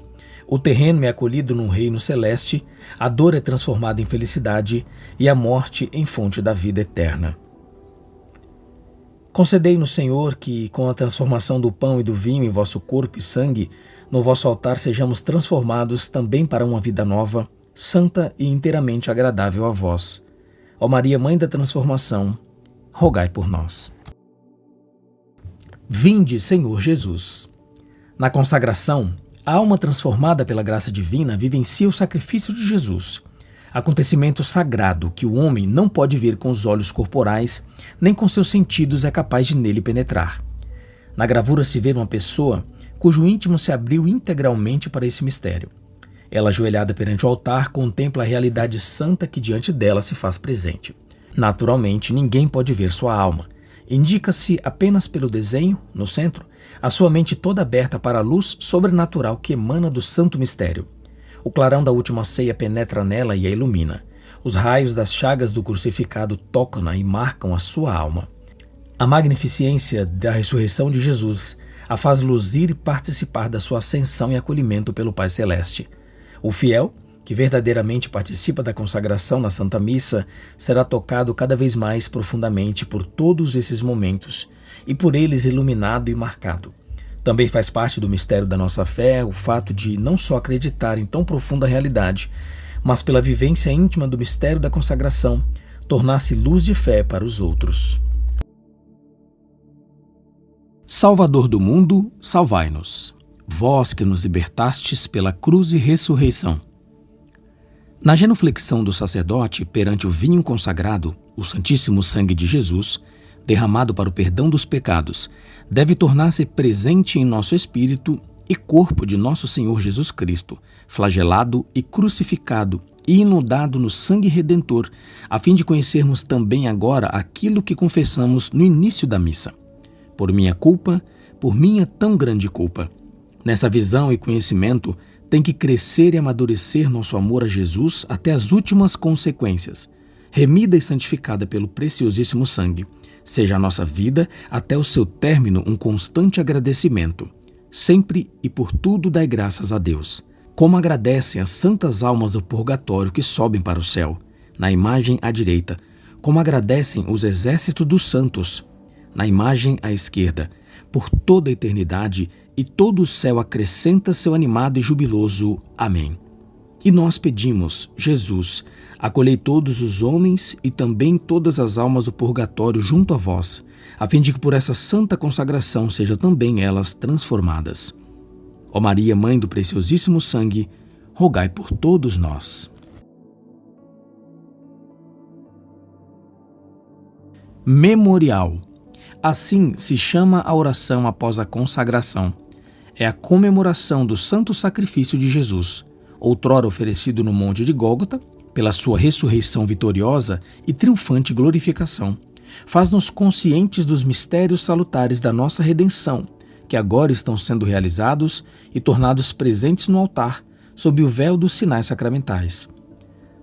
o terreno é acolhido num reino celeste, a dor é transformada em felicidade e a morte em fonte da vida eterna. Concedei-nos, Senhor, que, com a transformação do pão e do vinho em vosso corpo e sangue, no vosso altar sejamos transformados também para uma vida nova, santa e inteiramente agradável a vós. Ó Maria, Mãe da Transformação, rogai por nós. Vinde, Senhor Jesus. Na consagração, a alma transformada pela graça divina vivencia o sacrifício de Jesus, acontecimento sagrado que o homem não pode ver com os olhos corporais, nem com seus sentidos é capaz de nele penetrar. Na gravura se vê uma pessoa cujo íntimo se abriu integralmente para esse mistério. Ela, ajoelhada perante o altar, contempla a realidade santa que diante dela se faz presente. Naturalmente, ninguém pode ver sua alma. Indica-se apenas pelo desenho, no centro, a sua mente toda aberta para a luz sobrenatural que emana do santo mistério. O clarão da última ceia penetra nela e a ilumina. Os raios das chagas do crucificado tocam-na e marcam a sua alma. A magnificência da ressurreição de Jesus a faz luzir e participar da sua ascensão e acolhimento pelo Pai Celeste. O fiel, que verdadeiramente participa da consagração na Santa Missa, será tocado cada vez mais profundamente por todos esses momentos e por eles iluminado e marcado. Também faz parte do mistério da nossa fé o fato de não só acreditar em tão profunda realidade, mas pela vivência íntima do mistério da consagração, tornar-se luz de fé para os outros. Salvador do mundo, salvai-nos. Vós que nos libertastes pela cruz e ressurreição. Na genuflexão do sacerdote perante o vinho consagrado, o Santíssimo Sangue de Jesus, derramado para o perdão dos pecados, deve tornar-se presente em nosso espírito e corpo de nosso Senhor Jesus Cristo, flagelado e crucificado e inundado no sangue redentor, a fim de conhecermos também agora aquilo que confessamos no início da missa. Por minha culpa, por minha tão grande culpa. Nessa visão e conhecimento, tem que crescer e amadurecer nosso amor a Jesus até as últimas consequências, remida e santificada pelo preciosíssimo sangue. Seja a nossa vida, até o seu término, um constante agradecimento. Sempre e por tudo dai graças a Deus. Como agradecem as santas almas do purgatório que sobem para o céu, na imagem à direita, como agradecem os exércitos dos santos, na imagem à esquerda, por toda a eternidade, e todo o céu acrescenta seu animado e jubiloso. Amém. E nós pedimos, Jesus, acolhei todos os homens e também todas as almas do purgatório junto a vós, a fim de que por essa santa consagração sejam também elas transformadas. Ó Maria, Mãe do preciosíssimo sangue, rogai por todos nós. Memorial. Assim se chama a oração após a consagração. É a comemoração do santo sacrifício de Jesus, outrora oferecido no Monte de Gólgota, pela sua ressurreição vitoriosa e triunfante glorificação. Faz-nos conscientes dos mistérios salutares da nossa redenção, que agora estão sendo realizados e tornados presentes no altar, sob o véu dos sinais sacramentais.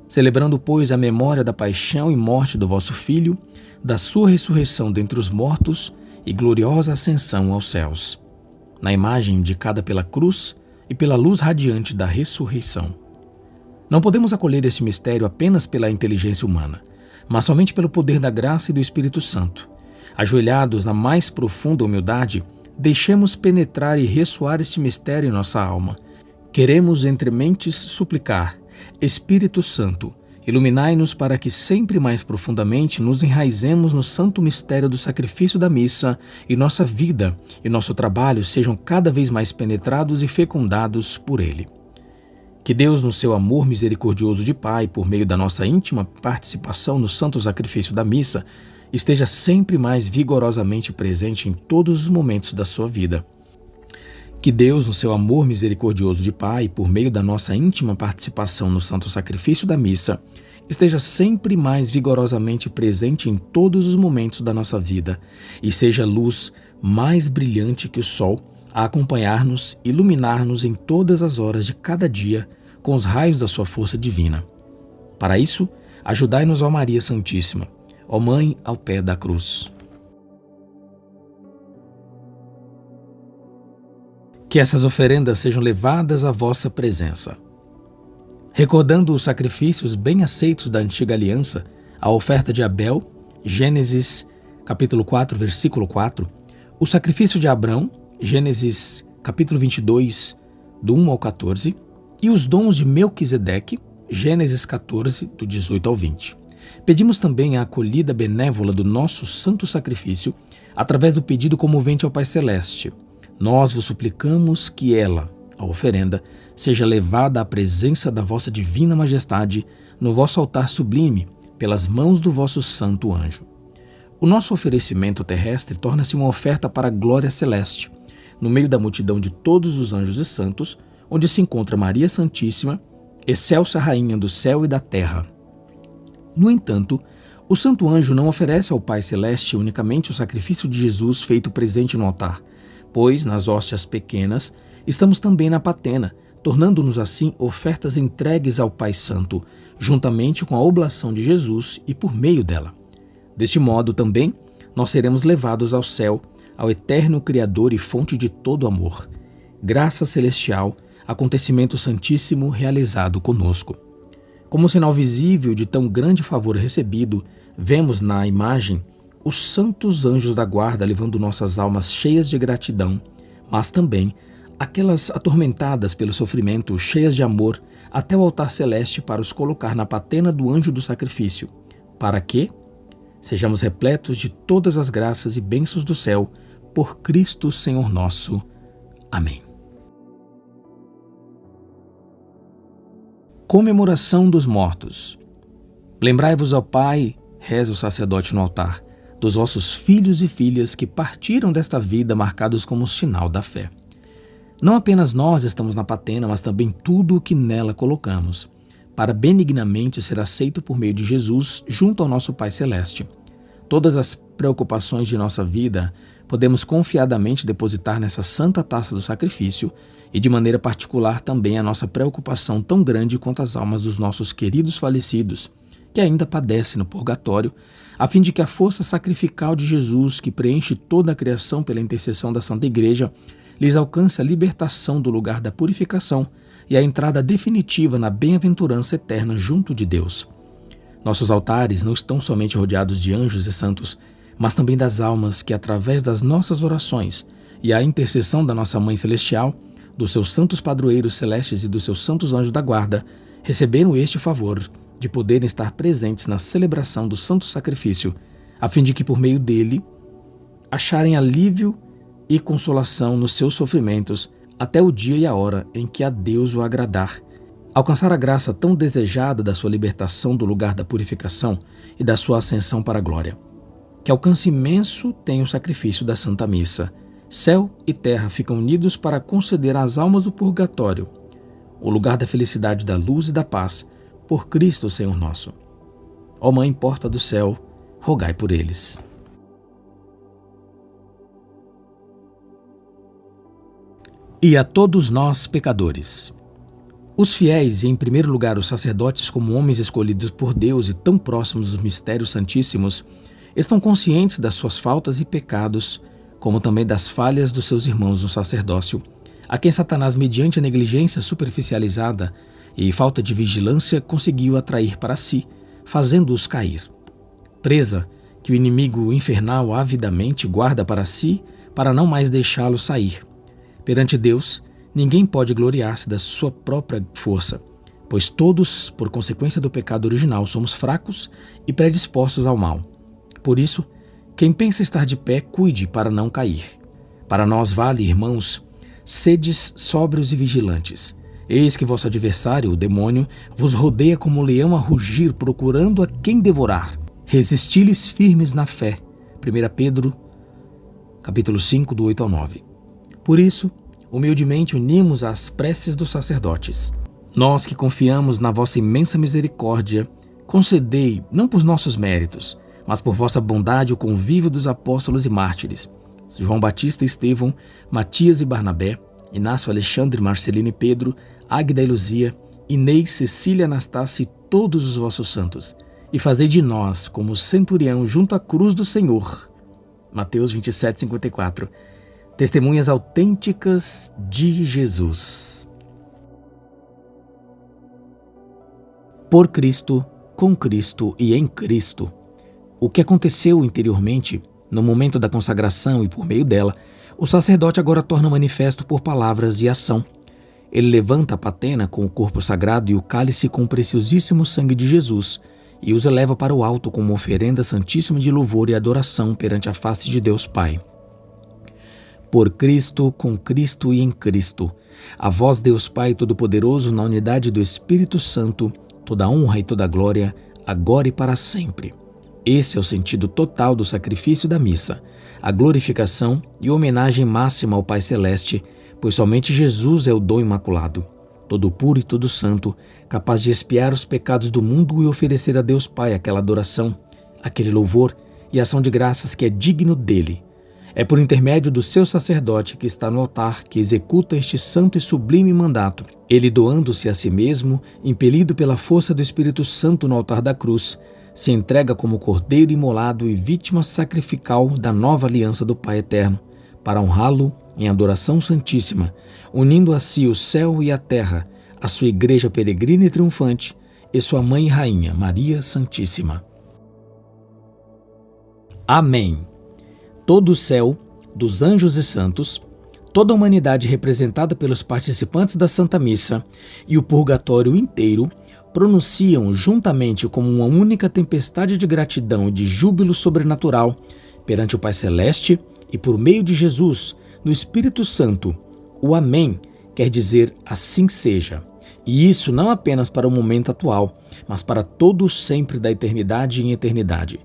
Celebrando, pois, a memória da paixão e morte do vosso Filho, da sua ressurreição dentre os mortos e gloriosa ascensão aos céus, na imagem indicada pela cruz e pela luz radiante da ressurreição. Não podemos acolher esse mistério apenas pela inteligência humana, mas somente pelo poder da graça e do Espírito Santo. Ajoelhados na mais profunda humildade, deixemos penetrar e ressoar este mistério em nossa alma. Queremos entre mentes suplicar: Espírito Santo, iluminai-nos para que sempre mais profundamente nos enraizemos no santo mistério do sacrifício da missa e nossa vida e nosso trabalho sejam cada vez mais penetrados e fecundados por ele. Que Deus, no seu amor misericordioso de Pai, por meio da nossa íntima participação no santo sacrifício da missa, esteja sempre mais vigorosamente presente em todos os momentos da sua vida. Que Deus, no seu amor misericordioso de Pai, por meio da nossa íntima participação no santo sacrifício da missa, esteja sempre mais vigorosamente presente em todos os momentos da nossa vida e seja luz mais brilhante que o sol a acompanhar-nos e iluminar-nos em todas as horas de cada dia com os raios da sua força divina. Para isso, ajudai-nos, ó Maria Santíssima, ó Mãe ao pé da cruz. Que essas oferendas sejam levadas à vossa presença. Recordando os sacrifícios bem aceitos da antiga aliança, a oferta de Abel, Gênesis capítulo 4, versículo 4, o sacrifício de Abrão, Gênesis capítulo 22, do 1 ao 14, e os dons de Melquisedeque, Gênesis 14, do 18 ao 20. Pedimos também a acolhida benévola do nosso santo sacrifício, através do pedido comovente ao Pai Celeste. Nós vos suplicamos que ela, a oferenda, seja levada à presença da vossa divina majestade no vosso altar sublime, pelas mãos do vosso santo anjo. O nosso oferecimento terrestre torna-se uma oferta para a glória celeste, no meio da multidão de todos os anjos e santos, onde se encontra Maria Santíssima, excelsa Rainha do céu e da terra. No entanto, o santo anjo não oferece ao Pai Celeste unicamente o sacrifício de Jesus feito presente no altar, pois, nas hóstias pequenas, estamos também na patena, tornando-nos assim ofertas entregues ao Pai Santo, juntamente com a oblação de Jesus e por meio dela. Deste modo, também, nós seremos levados ao céu, ao eterno Criador e fonte de todo amor. Graça celestial, acontecimento santíssimo realizado conosco. Como sinal visível de tão grande favor recebido, vemos na imagem os santos anjos da guarda levando nossas almas cheias de gratidão mas também aquelas atormentadas pelo sofrimento, cheias de amor, até o altar celeste para os colocar na patena do anjo do sacrifício, para que sejamos repletos de todas as graças e bênçãos do céu, por Cristo Senhor nosso. Amém. Comemoração dos mortos. Lembrai-vos, ó Pai, reza o sacerdote no altar, dos vossos filhos e filhas que partiram desta vida marcados como sinal da fé. Não apenas nós estamos na patena, mas também tudo o que nela colocamos, para benignamente ser aceito por meio de Jesus junto ao nosso Pai Celeste. Todas as preocupações de nossa vida podemos confiadamente depositar nessa santa taça do sacrifício e de maneira particular também a nossa preocupação tão grande quanto as almas dos nossos queridos falecidos, que ainda padecem no purgatório, a fim de que a força sacrificial de Jesus, que preenche toda a criação pela intercessão da Santa Igreja, lhes alcance a libertação do lugar da purificação e a entrada definitiva na bem-aventurança eterna junto de Deus. Nossos altares não estão somente rodeados de anjos e santos, mas também das almas que, através das nossas orações e a intercessão da nossa Mãe Celestial, dos seus santos padroeiros celestes e dos seus santos anjos da guarda, receberam este favor de poderem estar presentes na celebração do santo sacrifício, a fim de que, por meio dele, acharem alívio e consolação nos seus sofrimentos até o dia e a hora em que a Deus o agradar, alcançar a graça tão desejada da sua libertação do lugar da purificação e da sua ascensão para a glória. Que alcance imenso tem o sacrifício da Santa Missa. Céu e terra ficam unidos para conceder às almas do purgatório o lugar da felicidade, da luz e da paz, por Cristo Senhor nosso. Ó Mãe Porta do Céu, rogai por eles. E a todos nós, pecadores. Os fiéis, e em primeiro lugar os sacerdotes, como homens escolhidos por Deus e tão próximos dos mistérios santíssimos, estão conscientes das suas faltas e pecados, como também das falhas dos seus irmãos no sacerdócio, a quem Satanás, mediante a negligência superficializada e falta de vigilância, conseguiu atrair para si, fazendo-os cair. Presa que o inimigo infernal avidamente guarda para si, para não mais deixá-lo sair. Perante Deus, ninguém pode gloriar-se da sua própria força, pois todos, por consequência do pecado original, somos fracos e predispostos ao mal. Por isso, quem pensa estar de pé, cuide para não cair. Para nós vale, irmãos, sedes sóbrios e vigilantes. Eis que vosso adversário, o demônio, vos rodeia como um leão a rugir, procurando a quem devorar. Resisti-lhes firmes na fé. 1 Pedro, capítulo 5, do 8 ao 9. Por isso, humildemente unimos às preces dos sacerdotes. Nós que confiamos na vossa imensa misericórdia, concedei, não por nossos méritos, mas por vossa bondade, o convívio dos apóstolos e mártires, João Batista e Estevão, Matias e Barnabé, Inácio, Alexandre, Marcelino e Pedro, Águida e Luzia, Inês, Cecília, Anastácia e todos os vossos santos, e fazei de nós como centurião junto à cruz do Senhor. Mateus 27, 54. Testemunhas autênticas de Jesus. Por Cristo, com Cristo e em Cristo. O que aconteceu interiormente, no momento da consagração e por meio dela, o sacerdote agora torna manifesto por palavras e ação. Ele levanta a patena com o corpo sagrado e o cálice com o preciosíssimo sangue de Jesus e os eleva para o alto como oferenda santíssima de louvor e adoração perante a face de Deus Pai. Por Cristo, com Cristo e em Cristo. A vós, Deus Pai Todo-Poderoso, na unidade do Espírito Santo, toda honra e toda glória, agora e para sempre. Esse é o sentido total do sacrifício da missa, a glorificação e homenagem máxima ao Pai Celeste, pois somente Jesus é o dom imaculado, todo puro e todo santo, capaz de expiar os pecados do mundo e oferecer a Deus Pai aquela adoração, aquele louvor e ação de graças que é digno dele. É por intermédio do seu sacerdote que está no altar que executa este santo e sublime mandato. Ele, doando-se a si mesmo, impelido pela força do Espírito Santo no altar da cruz, se entrega como cordeiro imolado e vítima sacrificial da nova aliança do Pai Eterno, para honrá-lo em adoração santíssima, unindo a si o céu e a terra, a sua igreja peregrina e triunfante, e sua mãe e rainha, Maria Santíssima. Amém. Todo o céu, dos anjos e santos, toda a humanidade representada pelos participantes da Santa Missa e o purgatório inteiro pronunciam juntamente como uma única tempestade de gratidão e de júbilo sobrenatural perante o Pai Celeste e por meio de Jesus, no Espírito Santo, o Amém quer dizer assim seja. E isso não apenas para o momento atual, mas para todo o sempre da eternidade em eternidade.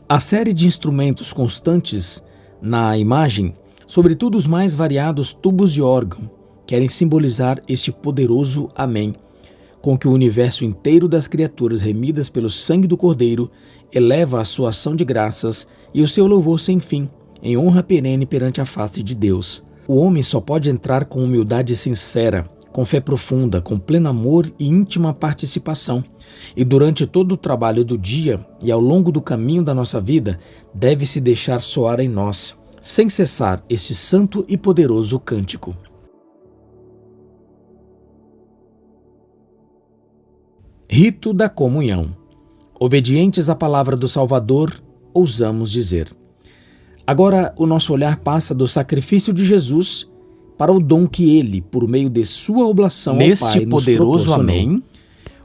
A série de instrumentos constantes na imagem, sobretudo os mais variados tubos de órgão, querem simbolizar este poderoso Amém, com que o universo inteiro das criaturas remidas pelo sangue do Cordeiro eleva a sua ação de graças e o seu louvor sem fim, em honra perene perante a face de Deus. O homem só pode entrar com humildade sincera, com fé profunda, com pleno amor e íntima participação. E durante todo o trabalho do dia e ao longo do caminho da nossa vida, deve-se deixar soar em nós, sem cessar, este santo e poderoso cântico. Rito da comunhão. Obedientes à palavra do Salvador, ousamos dizer. Agora o nosso olhar passa do sacrifício de Jesus para o dom que ele, por meio de sua oblação ao Pai, Neste poderoso Amém,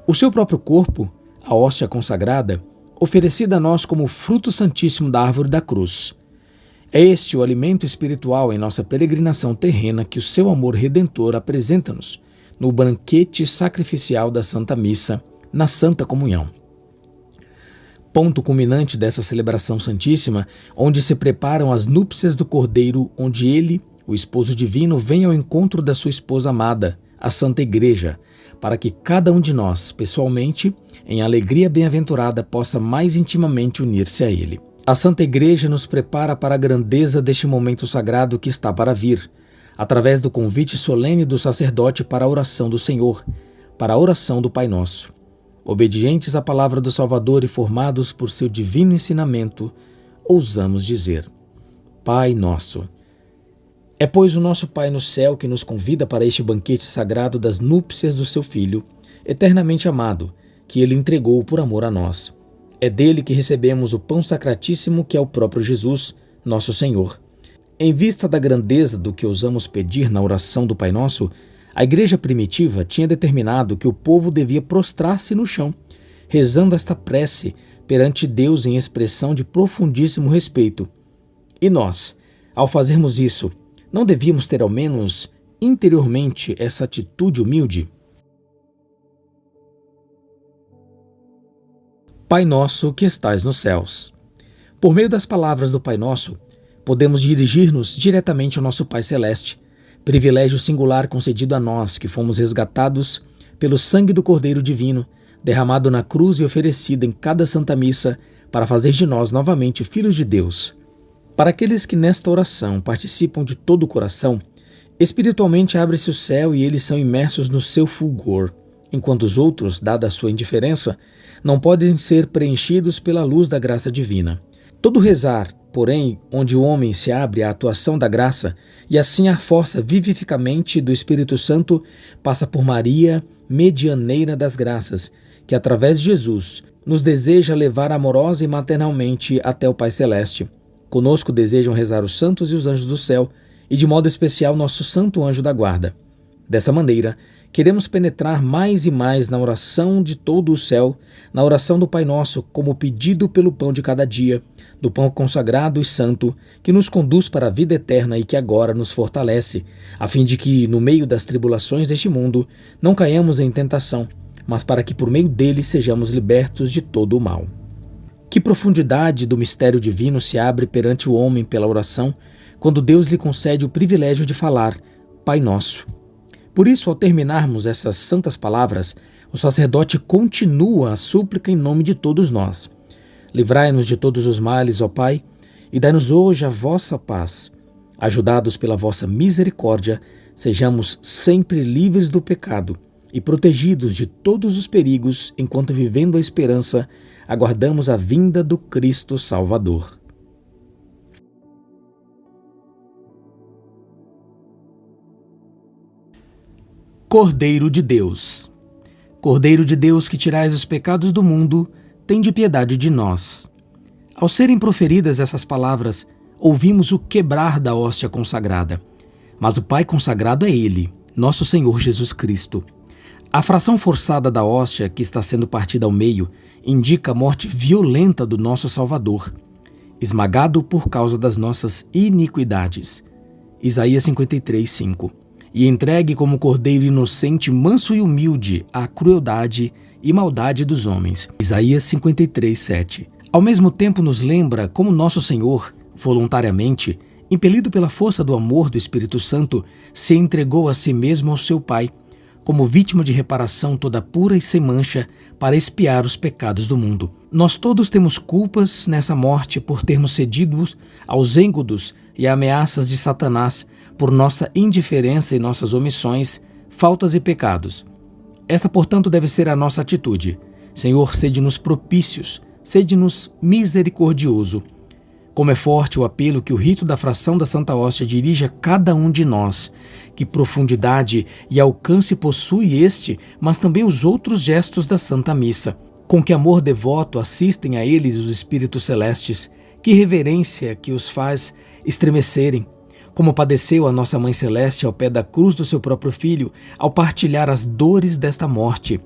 o seu próprio corpo, a hóstia consagrada, oferecida a nós como fruto santíssimo da árvore da cruz. É este o alimento espiritual em nossa peregrinação terrena que o seu amor redentor apresenta-nos no banquete sacrificial da Santa Missa, na Santa Comunhão. Ponto culminante dessa celebração santíssima, onde se preparam as núpcias do Cordeiro, onde ele, o esposo divino, vem ao encontro da sua esposa amada, a Santa Igreja, para que cada um de nós, pessoalmente, em alegria bem-aventurada, possa mais intimamente unir-se a ele. A Santa Igreja nos prepara para a grandeza deste momento sagrado que está para vir, através do convite solene do sacerdote para a oração do Senhor, para a oração do Pai Nosso. Obedientes à palavra do Salvador e formados por seu divino ensinamento, ousamos dizer: Pai Nosso. É, pois, o nosso Pai no céu que nos convida para este banquete sagrado das núpcias do seu Filho, eternamente amado, que ele entregou por amor a nós. É dele que recebemos o pão sacratíssimo que é o próprio Jesus, nosso Senhor. Em vista da grandeza do que ousamos pedir na oração do Pai Nosso, a igreja primitiva tinha determinado que o povo devia prostrar-se no chão, rezando esta prece perante Deus em expressão de profundíssimo respeito. E nós, ao fazermos isso, não devíamos ter ao menos interiormente essa atitude humilde? Pai nosso que estais nos céus. Por meio das palavras do Pai Nosso, podemos dirigir-nos diretamente ao nosso Pai Celeste, privilégio singular concedido a nós que fomos resgatados pelo sangue do Cordeiro Divino, derramado na cruz e oferecido em cada Santa Missa para fazer de nós novamente filhos de Deus. Para aqueles que nesta oração participam de todo o coração, espiritualmente abre-se o céu e eles são imersos no seu fulgor, enquanto os outros, dada a sua indiferença, não podem ser preenchidos pela luz da graça divina. Todo rezar, porém, onde o homem se abre à atuação da graça e assim a força vivificamente do Espírito Santo, passa por Maria, medianeira das graças, que através de Jesus nos deseja levar amorosa e maternalmente até o Pai Celeste. Conosco desejam rezar os santos e os anjos do céu, e de modo especial nosso santo anjo da guarda. Dessa maneira, queremos penetrar mais e mais na oração de todo o céu, na oração do Pai Nosso, como pedido pelo pão de cada dia, do pão consagrado e santo, que nos conduz para a vida eterna e que agora nos fortalece, a fim de que, no meio das tribulações deste mundo, não caiamos em tentação, mas para que por meio dele sejamos libertos de todo o mal. Que profundidade do mistério divino se abre perante o homem pela oração, quando Deus lhe concede o privilégio de falar, Pai Nosso. Por isso, ao terminarmos essas santas palavras, o sacerdote continua a súplica em nome de todos nós. Livrai-nos de todos os males, ó Pai, e dai-nos hoje a vossa paz. Ajudados pela vossa misericórdia, sejamos sempre livres do pecado e protegidos de todos os perigos, enquanto, vivendo a esperança, aguardamos a vinda do Cristo Salvador. Cordeiro de Deus. Cordeiro de Deus que tirais os pecados do mundo, tende piedade de nós. Ao serem proferidas essas palavras, ouvimos o quebrar da hóstia consagrada. mas o Pai consagrado é Ele, nosso Senhor Jesus Cristo. A fração forçada da hóstia que está sendo partida ao meio indica a morte violenta do nosso Salvador, esmagado por causa das nossas iniquidades. Isaías 53:5. E entregue como cordeiro inocente, manso e humilde à crueldade e maldade dos homens. Isaías 53:7. Ao mesmo tempo nos lembra como nosso Senhor, voluntariamente, impelido pela força do amor do Espírito Santo, se entregou a si mesmo ao seu Pai, como vítima de reparação toda pura e sem mancha, para expiar os pecados do mundo. Nós todos temos culpas nessa morte por termos cedido aos êngodos e ameaças de Satanás por nossa indiferença e nossas omissões, faltas e pecados. Esta, portanto, deve ser a nossa atitude. Senhor, sede-nos propícios, sede-nos misericordioso. Como é forte o apelo que o rito da fração da Santa Hóstia dirige a cada um de nós. Que profundidade e alcance possui este, mas também os outros gestos da Santa Missa. Com que amor devoto assistem a eles os Espíritos Celestes. Que reverência que os faz estremecerem. Como padeceu a nossa Mãe Celeste ao pé da cruz do seu próprio Filho, ao partilhar as dores desta morte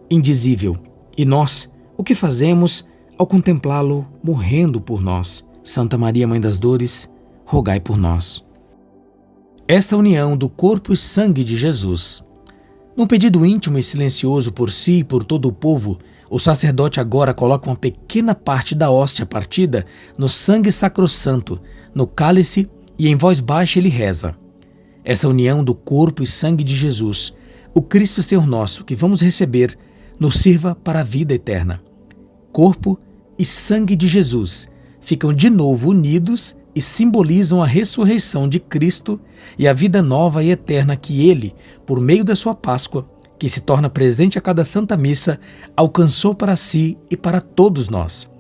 indizível. E nós, o que fazemos ao contemplá-lo morrendo por nós? Santa Maria, Mãe das Dores, rogai por nós. Esta união do corpo e sangue de Jesus. Num pedido íntimo e silencioso por si e por todo o povo, o sacerdote agora coloca uma pequena parte da hóstia partida no sangue sacrossanto, no cálice, e em voz baixa ele reza. Essa união do corpo e sangue de Jesus, o Cristo Senhor nosso, que vamos receber, nos sirva para a vida eterna. Corpo e sangue de Jesus ficam de novo unidos e simbolizam a ressurreição de Cristo e a vida nova e eterna que Ele, por meio da sua Páscoa, que se torna presente a cada Santa Missa, alcançou para si e para todos nós.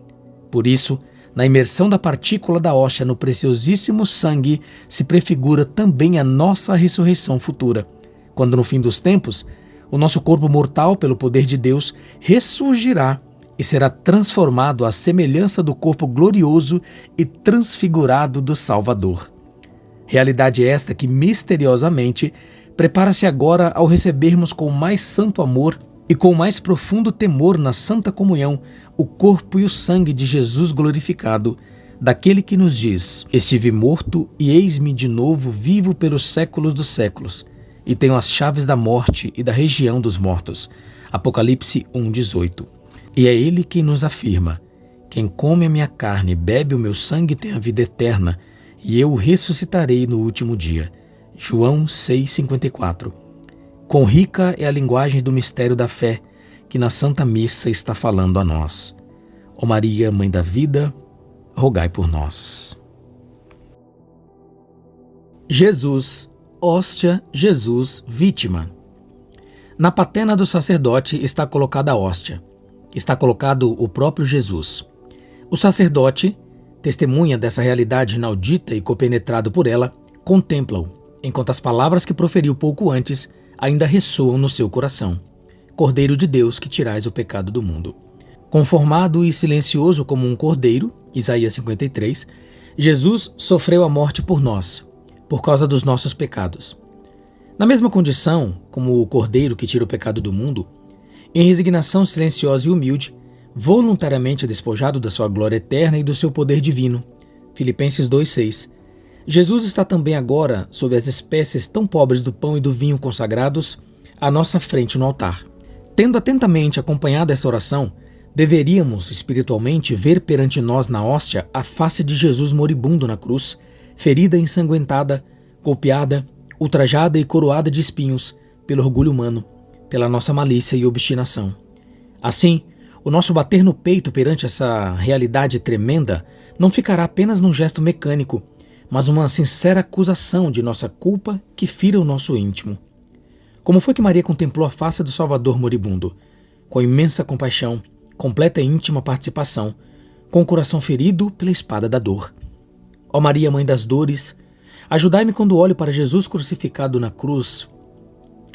Por isso, na imersão da partícula da hóstia no preciosíssimo sangue, se prefigura também a nossa ressurreição futura, quando no fim dos tempos, o nosso corpo mortal, pelo poder de Deus, ressurgirá e será transformado à semelhança do corpo glorioso e transfigurado do Salvador. Realidade esta que, misteriosamente, prepara-se agora ao recebermos com mais santo amor e com mais profundo temor na santa comunhão o corpo e o sangue de Jesus glorificado, daquele que nos diz: estive morto e eis-me de novo vivo pelos séculos dos séculos, e tenho as chaves da morte e da região dos mortos. Apocalipse 1:18. E é Ele quem nos afirma: quem come a minha carne e bebe o meu sangue tem a vida eterna, e eu o ressuscitarei no último dia. João 6,54. Quão rica é a linguagem do mistério da fé que na Santa Missa está falando a nós. Ó Maria, Mãe da Vida, rogai por nós. Jesus, hóstia, Jesus, vítima. Na patena do sacerdote está colocada a hóstia. Está colocado o próprio Jesus. O sacerdote, testemunha dessa realidade inaudita e compenetrado por ela, contempla-o, enquanto as palavras que proferiu pouco antes ainda ressoam no seu coração. Cordeiro de Deus, que tirais o pecado do mundo. Conformado e silencioso como um cordeiro, Isaías 53, Jesus sofreu a morte por nós, por causa dos nossos pecados. Na mesma condição, como o cordeiro que tira o pecado do mundo, em resignação silenciosa e humilde, voluntariamente despojado da sua glória eterna e do seu poder divino, Filipenses 2,6, Jesus está também agora sob as espécies tão pobres do pão e do vinho consagrados à nossa frente no altar. Tendo atentamente acompanhado esta oração, deveríamos espiritualmente ver perante nós na hóstia a face de Jesus moribundo na cruz, ferida e ensanguentada, golpeada, ultrajada e coroada de espinhos pelo orgulho humano, pela nossa malícia e obstinação. Assim, o nosso bater no peito perante essa realidade tremenda não ficará apenas num gesto mecânico, mas uma sincera acusação de nossa culpa que fira o nosso íntimo. Como foi que Maria contemplou a face do Salvador moribundo? Com imensa compaixão, completa e íntima participação, com o coração ferido pela espada da dor. Ó Maria, Mãe das Dores, ajudai-me quando olho para Jesus crucificado na cruz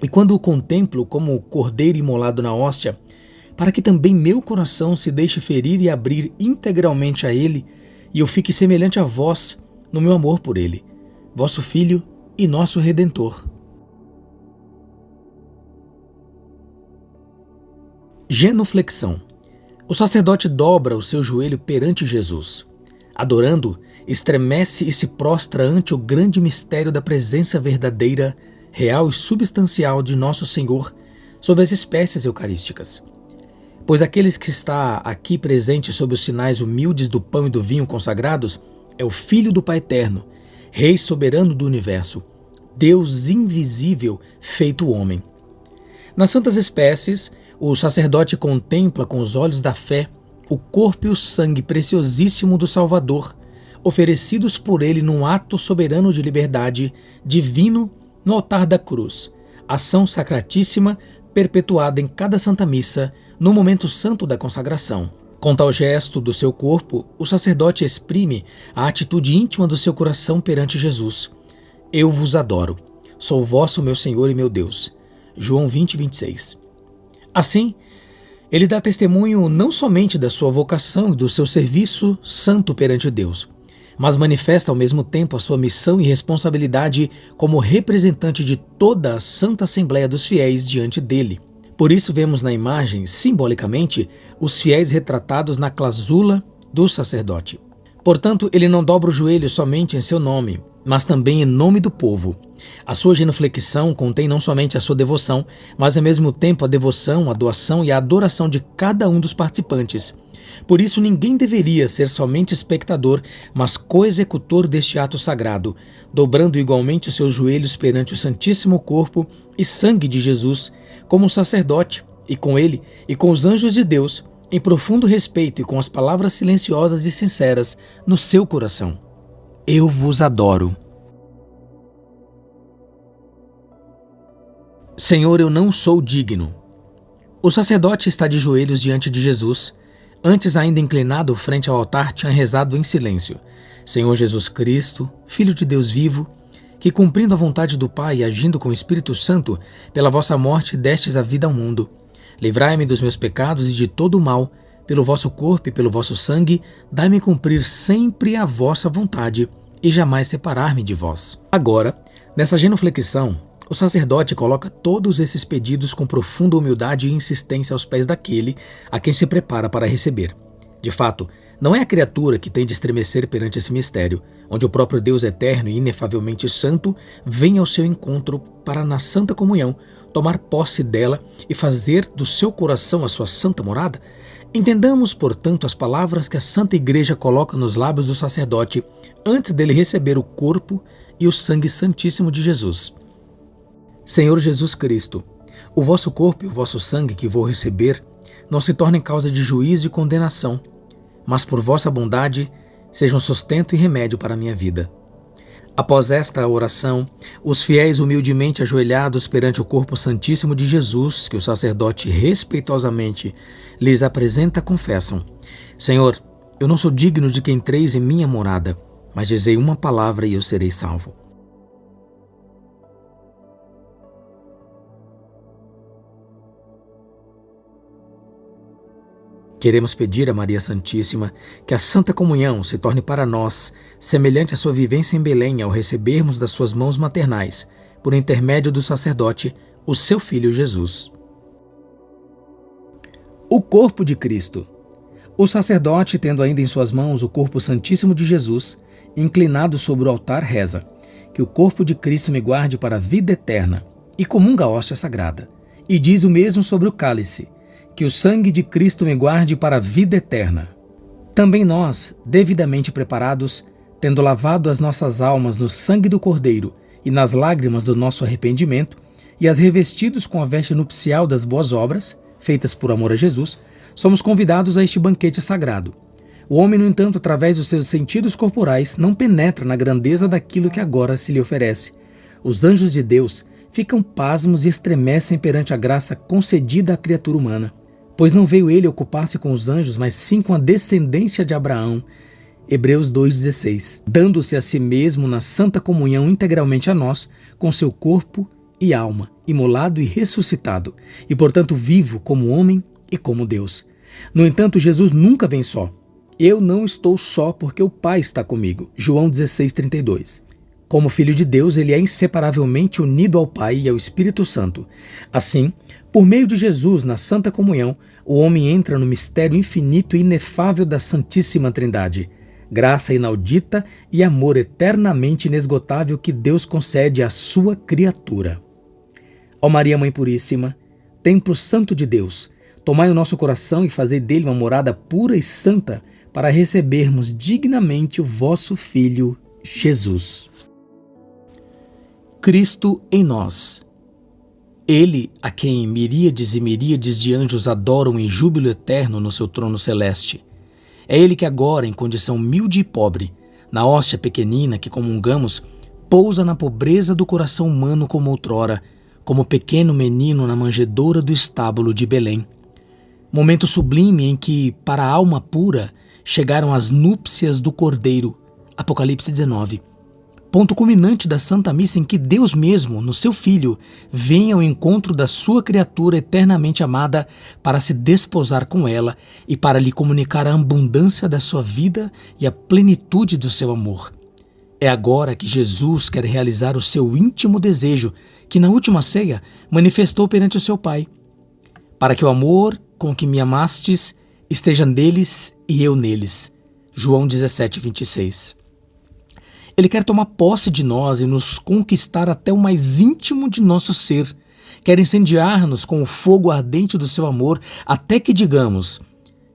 e quando o contemplo como o cordeiro imolado na hóstia, para que também meu coração se deixe ferir e abrir integralmente a Ele e eu fique semelhante a vós no meu amor por Ele, vosso Filho e nosso Redentor. Genuflexão. O sacerdote dobra o seu joelho perante Jesus. Adorando, estremece e se prostra ante o grande mistério da presença verdadeira, real e substancial de nosso Senhor sob as espécies eucarísticas. Pois aqueles que está aqui presentes sob os sinais humildes do pão e do vinho consagrados é o Filho do Pai Eterno, Rei soberano do universo, Deus invisível feito homem. Nas santas espécies, o sacerdote contempla com os olhos da fé o corpo e o sangue preciosíssimo do Salvador, oferecidos por ele num ato soberano de liberdade divino no altar da cruz, ação sacratíssima perpetuada em cada Santa Missa no momento santo da consagração. Com tal gesto do seu corpo, o sacerdote exprime a atitude íntima do seu coração perante Jesus. Eu vos adoro. Sou vosso meu Senhor e meu Deus. João 20, 26. Assim, ele dá testemunho não somente da sua vocação e do seu serviço santo perante Deus, mas manifesta ao mesmo tempo a sua missão e responsabilidade como representante de toda a Santa Assembleia dos fiéis diante dele. Por isso vemos na imagem, simbolicamente, os fiéis retratados na clasula do sacerdote. Portanto, ele não dobra o joelho somente em seu nome, mas também em nome do povo. A sua genuflexão contém não somente a sua devoção, mas ao mesmo tempo a devoção, a doação e a adoração de cada um dos participantes. Por isso ninguém deveria ser somente espectador, mas coexecutor deste ato sagrado, dobrando igualmente os seus joelhos perante o Santíssimo Corpo e Sangue de Jesus, como um sacerdote, e com ele e com os anjos de Deus, em profundo respeito e com as palavras silenciosas e sinceras no seu coração. Eu vos adoro. Senhor, eu não sou digno. O sacerdote está de joelhos diante de Jesus. Antes ainda inclinado frente ao altar, tinha rezado em silêncio. Senhor Jesus Cristo, Filho de Deus vivo, que cumprindo a vontade do Pai e agindo com o Espírito Santo, pela vossa morte destes a vida ao mundo. Livrai-me dos meus pecados e de todo o mal, pelo vosso corpo e pelo vosso sangue, dai-me cumprir sempre a vossa vontade e jamais separar-me de vós. Agora, nessa genuflexão, o sacerdote coloca todos esses pedidos com profunda humildade e insistência aos pés daquele a quem se prepara para receber. De fato, não é a criatura que tem de estremecer perante esse mistério, onde o próprio Deus eterno e inefavelmente santo vem ao seu encontro para, na santa comunhão, tomar posse dela e fazer do seu coração a sua santa morada. Entendamos, portanto, as palavras que a Santa Igreja coloca nos lábios do sacerdote antes dele receber o corpo e o sangue santíssimo de Jesus. Senhor Jesus Cristo, o vosso corpo e o vosso sangue que vou receber não se tornem causa de juízo e condenação, mas por vossa bondade sejam sustento e remédio para a minha vida. Após esta oração, os fiéis humildemente ajoelhados perante o corpo santíssimo de Jesus, que o sacerdote respeitosamente lhes apresenta, confessam: Senhor, eu não sou digno de que entreis em minha morada, mas dizei uma palavra e eu serei salvo. Queremos pedir a Maria Santíssima que a Santa Comunhão se torne para nós semelhante à sua vivência em Belém ao recebermos das suas mãos maternais, por intermédio do sacerdote, o seu Filho Jesus. O corpo de Cristo. O sacerdote, tendo ainda em suas mãos o corpo santíssimo de Jesus, inclinado sobre o altar, reza: que o corpo de Cristo me guarde para a vida eterna, e comunga a hóstia sagrada. E diz o mesmo sobre o cálice: que o sangue de Cristo me guarde para a vida eterna. Também nós, devidamente preparados, tendo lavado as nossas almas no sangue do Cordeiro e nas lágrimas do nosso arrependimento, e as revestidos com a veste nupcial das boas obras, feitas por amor a Jesus, somos convidados a este banquete sagrado. O homem, no entanto, através dos seus sentidos corporais, não penetra na grandeza daquilo que agora se lhe oferece. Os anjos de Deus ficam pasmos e estremecem perante a graça concedida à criatura humana. Pois não veio ele ocupar-se com os anjos, mas sim com a descendência de Abraão. Hebreus 2,16. Dando-se a si mesmo na santa comunhão integralmente a nós, com seu corpo e alma, imolado e ressuscitado, e portanto vivo como homem e como Deus. No entanto, Jesus nunca vem só. Eu não estou só porque o Pai está comigo. João 16,32. Como Filho de Deus, ele é inseparavelmente unido ao Pai e ao Espírito Santo. Assim, por meio de Jesus, na Santa Comunhão, o homem entra no mistério infinito e inefável da Santíssima Trindade. Graça inaudita e amor eternamente inesgotável que Deus concede à sua criatura. Ó Maria, Mãe Puríssima, Templo Santo de Deus, tomai o nosso coração e fazei dele uma morada pura e santa para recebermos dignamente o vosso Filho, Jesus. Cristo em nós. Ele, a quem miríades e miríades de anjos adoram em júbilo eterno no seu trono celeste. É ele que agora, em condição humilde e pobre, na hóstia pequenina que comungamos, pousa na pobreza do coração humano como outrora, como pequeno menino na manjedoura do estábulo de Belém. Momento sublime em que, para a alma pura, chegaram as núpcias do Cordeiro. Apocalipse 19. Ponto culminante da Santa Missa em que Deus mesmo, no seu Filho, vem ao encontro da sua criatura eternamente amada para se desposar com ela e para lhe comunicar a abundância da sua vida e a plenitude do seu amor. É agora que Jesus quer realizar o seu íntimo desejo, que na última ceia manifestou perante o seu Pai. Para que o amor com que me amastes esteja neles e eu neles. João 17, 26. Ele quer tomar posse de nós e nos conquistar até o mais íntimo de nosso ser. Quer incendiar-nos com o fogo ardente do seu amor, até que digamos: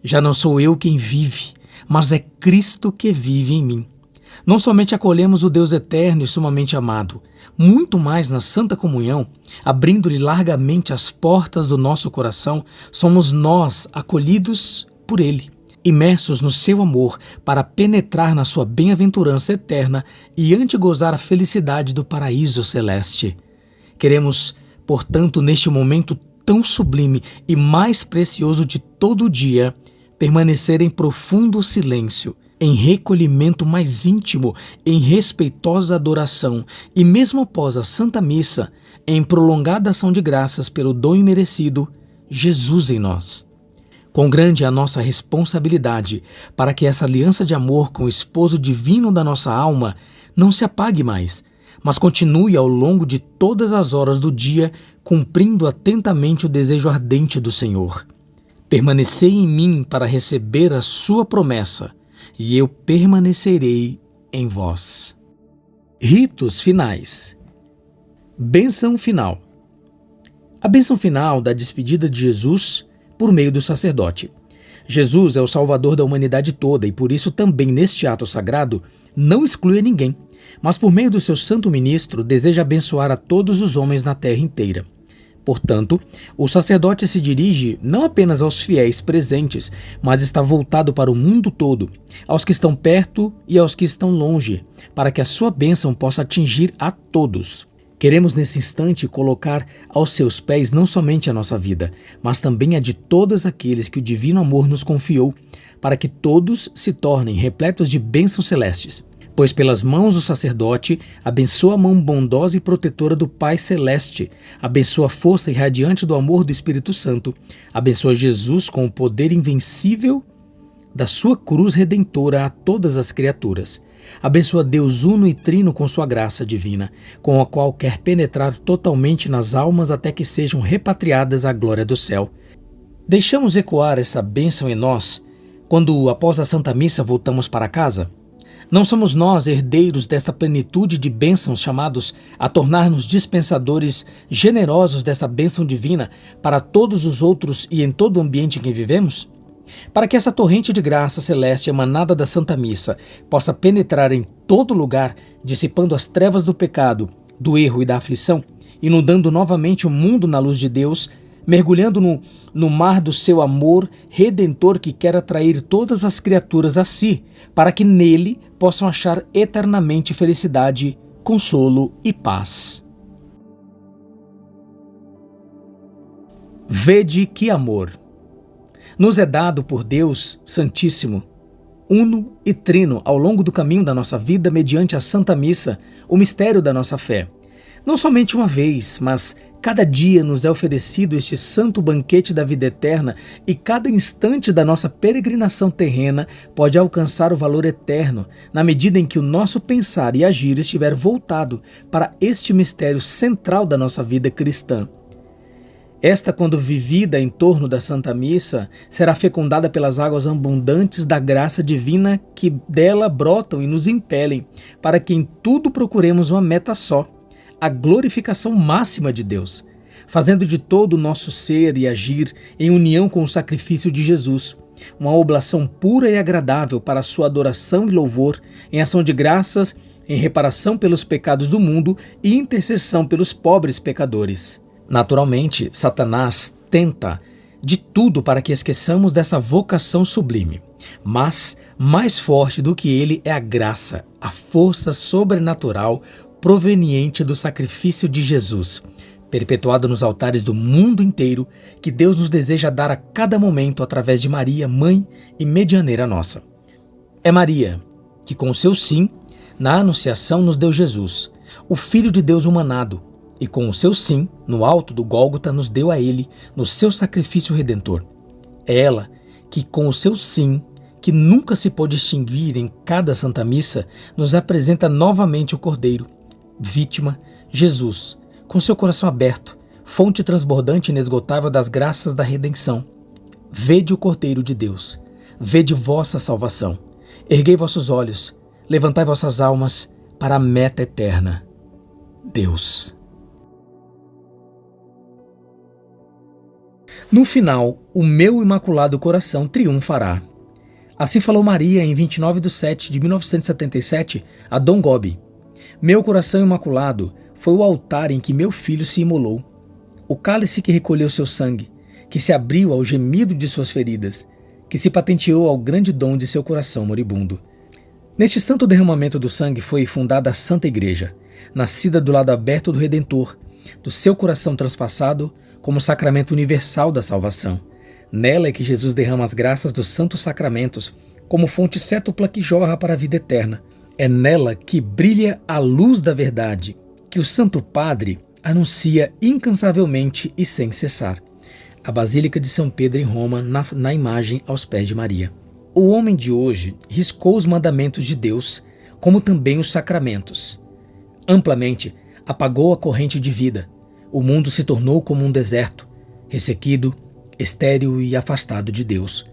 já não sou eu quem vive, mas é Cristo que vive em mim. Não somente acolhemos o Deus eterno e sumamente amado, muito mais na Santa Comunhão, abrindo-lhe largamente as portas do nosso coração, somos nós acolhidos por Ele, imersos no seu amor para penetrar na sua bem-aventurança eterna e antegozar a felicidade do paraíso celeste. Queremos, portanto, neste momento tão sublime e mais precioso de todo o dia, permanecer em profundo silêncio, em recolhimento mais íntimo, em respeitosa adoração e mesmo após a Santa Missa, em prolongada ação de graças pelo dom imerecido, Jesus em nós. Quão grande é a nossa responsabilidade para que essa aliança de amor com o esposo divino da nossa alma não se apague mais, mas continue ao longo de todas as horas do dia, cumprindo atentamente o desejo ardente do Senhor. Permanecei em mim para receber a sua promessa, e eu permanecerei em vós. Ritos finais. Bênção final. A bênção final da despedida de Jesus por meio do sacerdote. Jesus é o Salvador da humanidade toda e por isso também neste ato sagrado não exclui a ninguém, mas por meio do seu santo ministro deseja abençoar a todos os homens na terra inteira. Portanto, o sacerdote se dirige não apenas aos fiéis presentes, mas está voltado para o mundo todo, aos que estão perto e aos que estão longe, para que a sua bênção possa atingir a todos. Queremos nesse instante colocar aos seus pés não somente a nossa vida, mas também a de todos aqueles que o divino amor nos confiou, para que todos se tornem repletos de bênçãos celestes. Pois pelas mãos do sacerdote, abençoa a mão bondosa e protetora do Pai Celeste, abençoa a força irradiante do amor do Espírito Santo, abençoa Jesus com o poder invencível da sua cruz redentora a todas as criaturas. Abençoa Deus uno e trino com sua graça divina, com a qual quer penetrar totalmente nas almas até que sejam repatriadas à glória do céu. Deixamos ecoar essa bênção em nós quando, após a Santa Missa, voltamos para casa? Não somos nós herdeiros desta plenitude de bênçãos chamados a tornar-nos dispensadores generosos desta bênção divina para todos os outros e em todo o ambiente em que vivemos? Para que essa torrente de graça celeste emanada da Santa Missa possa penetrar em todo lugar, dissipando as trevas do pecado, do erro e da aflição, inundando novamente o mundo na luz de Deus, mergulhando no mar do seu amor redentor que quer atrair todas as criaturas a si, para que nele possam achar eternamente felicidade, consolo e paz. Vede que amor! Nos é dado por Deus Santíssimo, Uno e Trino ao longo do caminho da nossa vida mediante a Santa Missa, o mistério da nossa fé. Não somente uma vez, mas Cada dia nos é oferecido este santo banquete da vida eterna e cada instante da nossa peregrinação terrena pode alcançar o valor eterno na medida em que o nosso pensar e agir estiver voltado para este mistério central da nossa vida cristã. Esta, quando vivida em torno da Santa Missa, será fecundada pelas águas abundantes da graça divina que dela brotam e nos impelem, para que em tudo procuremos uma meta só, a glorificação máxima de Deus, fazendo de todo o nosso ser e agir em união com o sacrifício de Jesus, uma oblação pura e agradável para a sua adoração e louvor, em ação de graças, em reparação pelos pecados do mundo e intercessão pelos pobres pecadores. Naturalmente, Satanás tenta de tudo para que esqueçamos dessa vocação sublime. Mas, mais forte do que ele é a graça, a força sobrenatural proveniente do sacrifício de Jesus, perpetuado nos altares do mundo inteiro, que Deus nos deseja dar a cada momento através de Maria, mãe e medianeira nossa. É Maria que, com o seu sim, na Anunciação nos deu Jesus, o Filho de Deus humanado, e com o seu sim, no alto do Gólgota, nos deu a ele, no seu sacrifício redentor. É ela que, com o seu sim, que nunca se pode extinguir em cada Santa Missa, nos apresenta novamente o Cordeiro, vítima, Jesus, com seu coração aberto, fonte transbordante e inesgotável das graças da redenção. Vede o Cordeiro de Deus, vede vossa salvação. Erguei vossos olhos, levantai vossas almas para a meta eterna, Deus. No final, o meu imaculado coração triunfará. Assim falou Maria em 29/7/1977 a Dom Gobi. Meu coração imaculado foi o altar em que meu filho se imolou, o cálice que recolheu seu sangue, que se abriu ao gemido de suas feridas, que se patenteou ao grande dom de seu coração moribundo. Neste santo derramamento do sangue foi fundada a Santa Igreja, nascida do lado aberto do Redentor, do seu coração transpassado como sacramento universal da salvação. Nela é que Jesus derrama as graças dos santos sacramentos, como fonte cétupla que jorra para a vida eterna. É nela que brilha a luz da verdade, que o Santo Padre anuncia incansavelmente e sem cessar. A Basílica de São Pedro em Roma, na imagem aos pés de Maria. O homem de hoje riscou os mandamentos de Deus, como também os sacramentos. Amplamente apagou a corrente de vida. O mundo se tornou como um deserto, ressequido, estéril e afastado de Deus.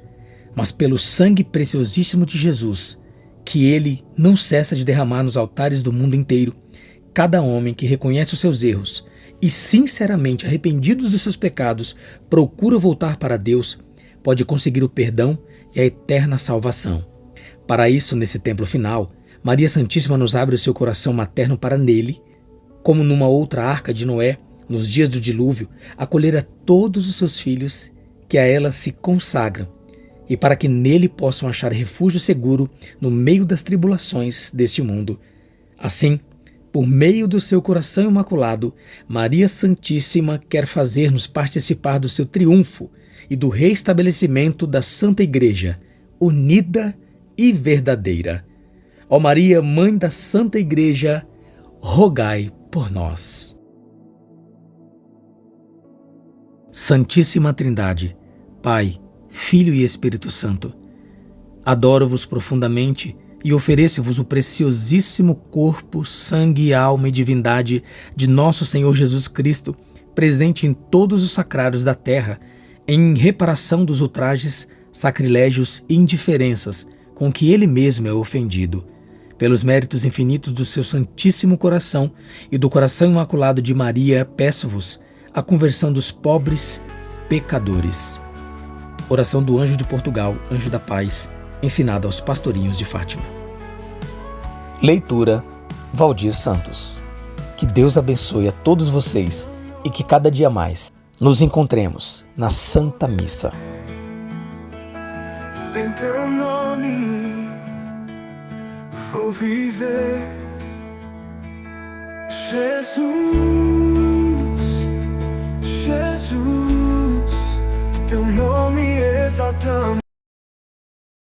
Mas pelo sangue preciosíssimo de Jesus, que ele não cessa de derramar nos altares do mundo inteiro, cada homem que reconhece os seus erros e sinceramente arrependidos dos seus pecados procura voltar para Deus, pode conseguir o perdão e a eterna salvação. Para isso, nesse templo final, Maria Santíssima nos abre o seu coração materno para nele, como numa outra arca de Noé, nos dias do dilúvio, acolher a todos os seus filhos que a ela se consagram, e para que nele possam achar refúgio seguro no meio das tribulações deste mundo. Assim, por meio do seu coração imaculado, Maria Santíssima quer fazer-nos participar do seu triunfo e do reestabelecimento da Santa Igreja, unida e verdadeira. Ó Maria, Mãe da Santa Igreja, rogai por nós. Santíssima Trindade, Pai, Filho e Espírito Santo, adoro-vos profundamente e ofereço-vos o preciosíssimo corpo, sangue, alma e divindade de nosso Senhor Jesus Cristo, presente em todos os sacrários da terra, em reparação dos ultrajes, sacrilégios e indiferenças com que Ele mesmo é ofendido. Pelos méritos infinitos do seu Santíssimo Coração e do coração imaculado de Maria, peço-vos a conversão dos pobres pecadores. Oração do Anjo de Portugal, Anjo da Paz, ensinada aos pastorinhos de Fátima. Leitura: Valdir Santos. Que Deus abençoe a todos vocês e que cada dia mais nos encontremos na Santa Missa. Em teu nome vou viver, Jesus, Jesus, teu nome exaltamos.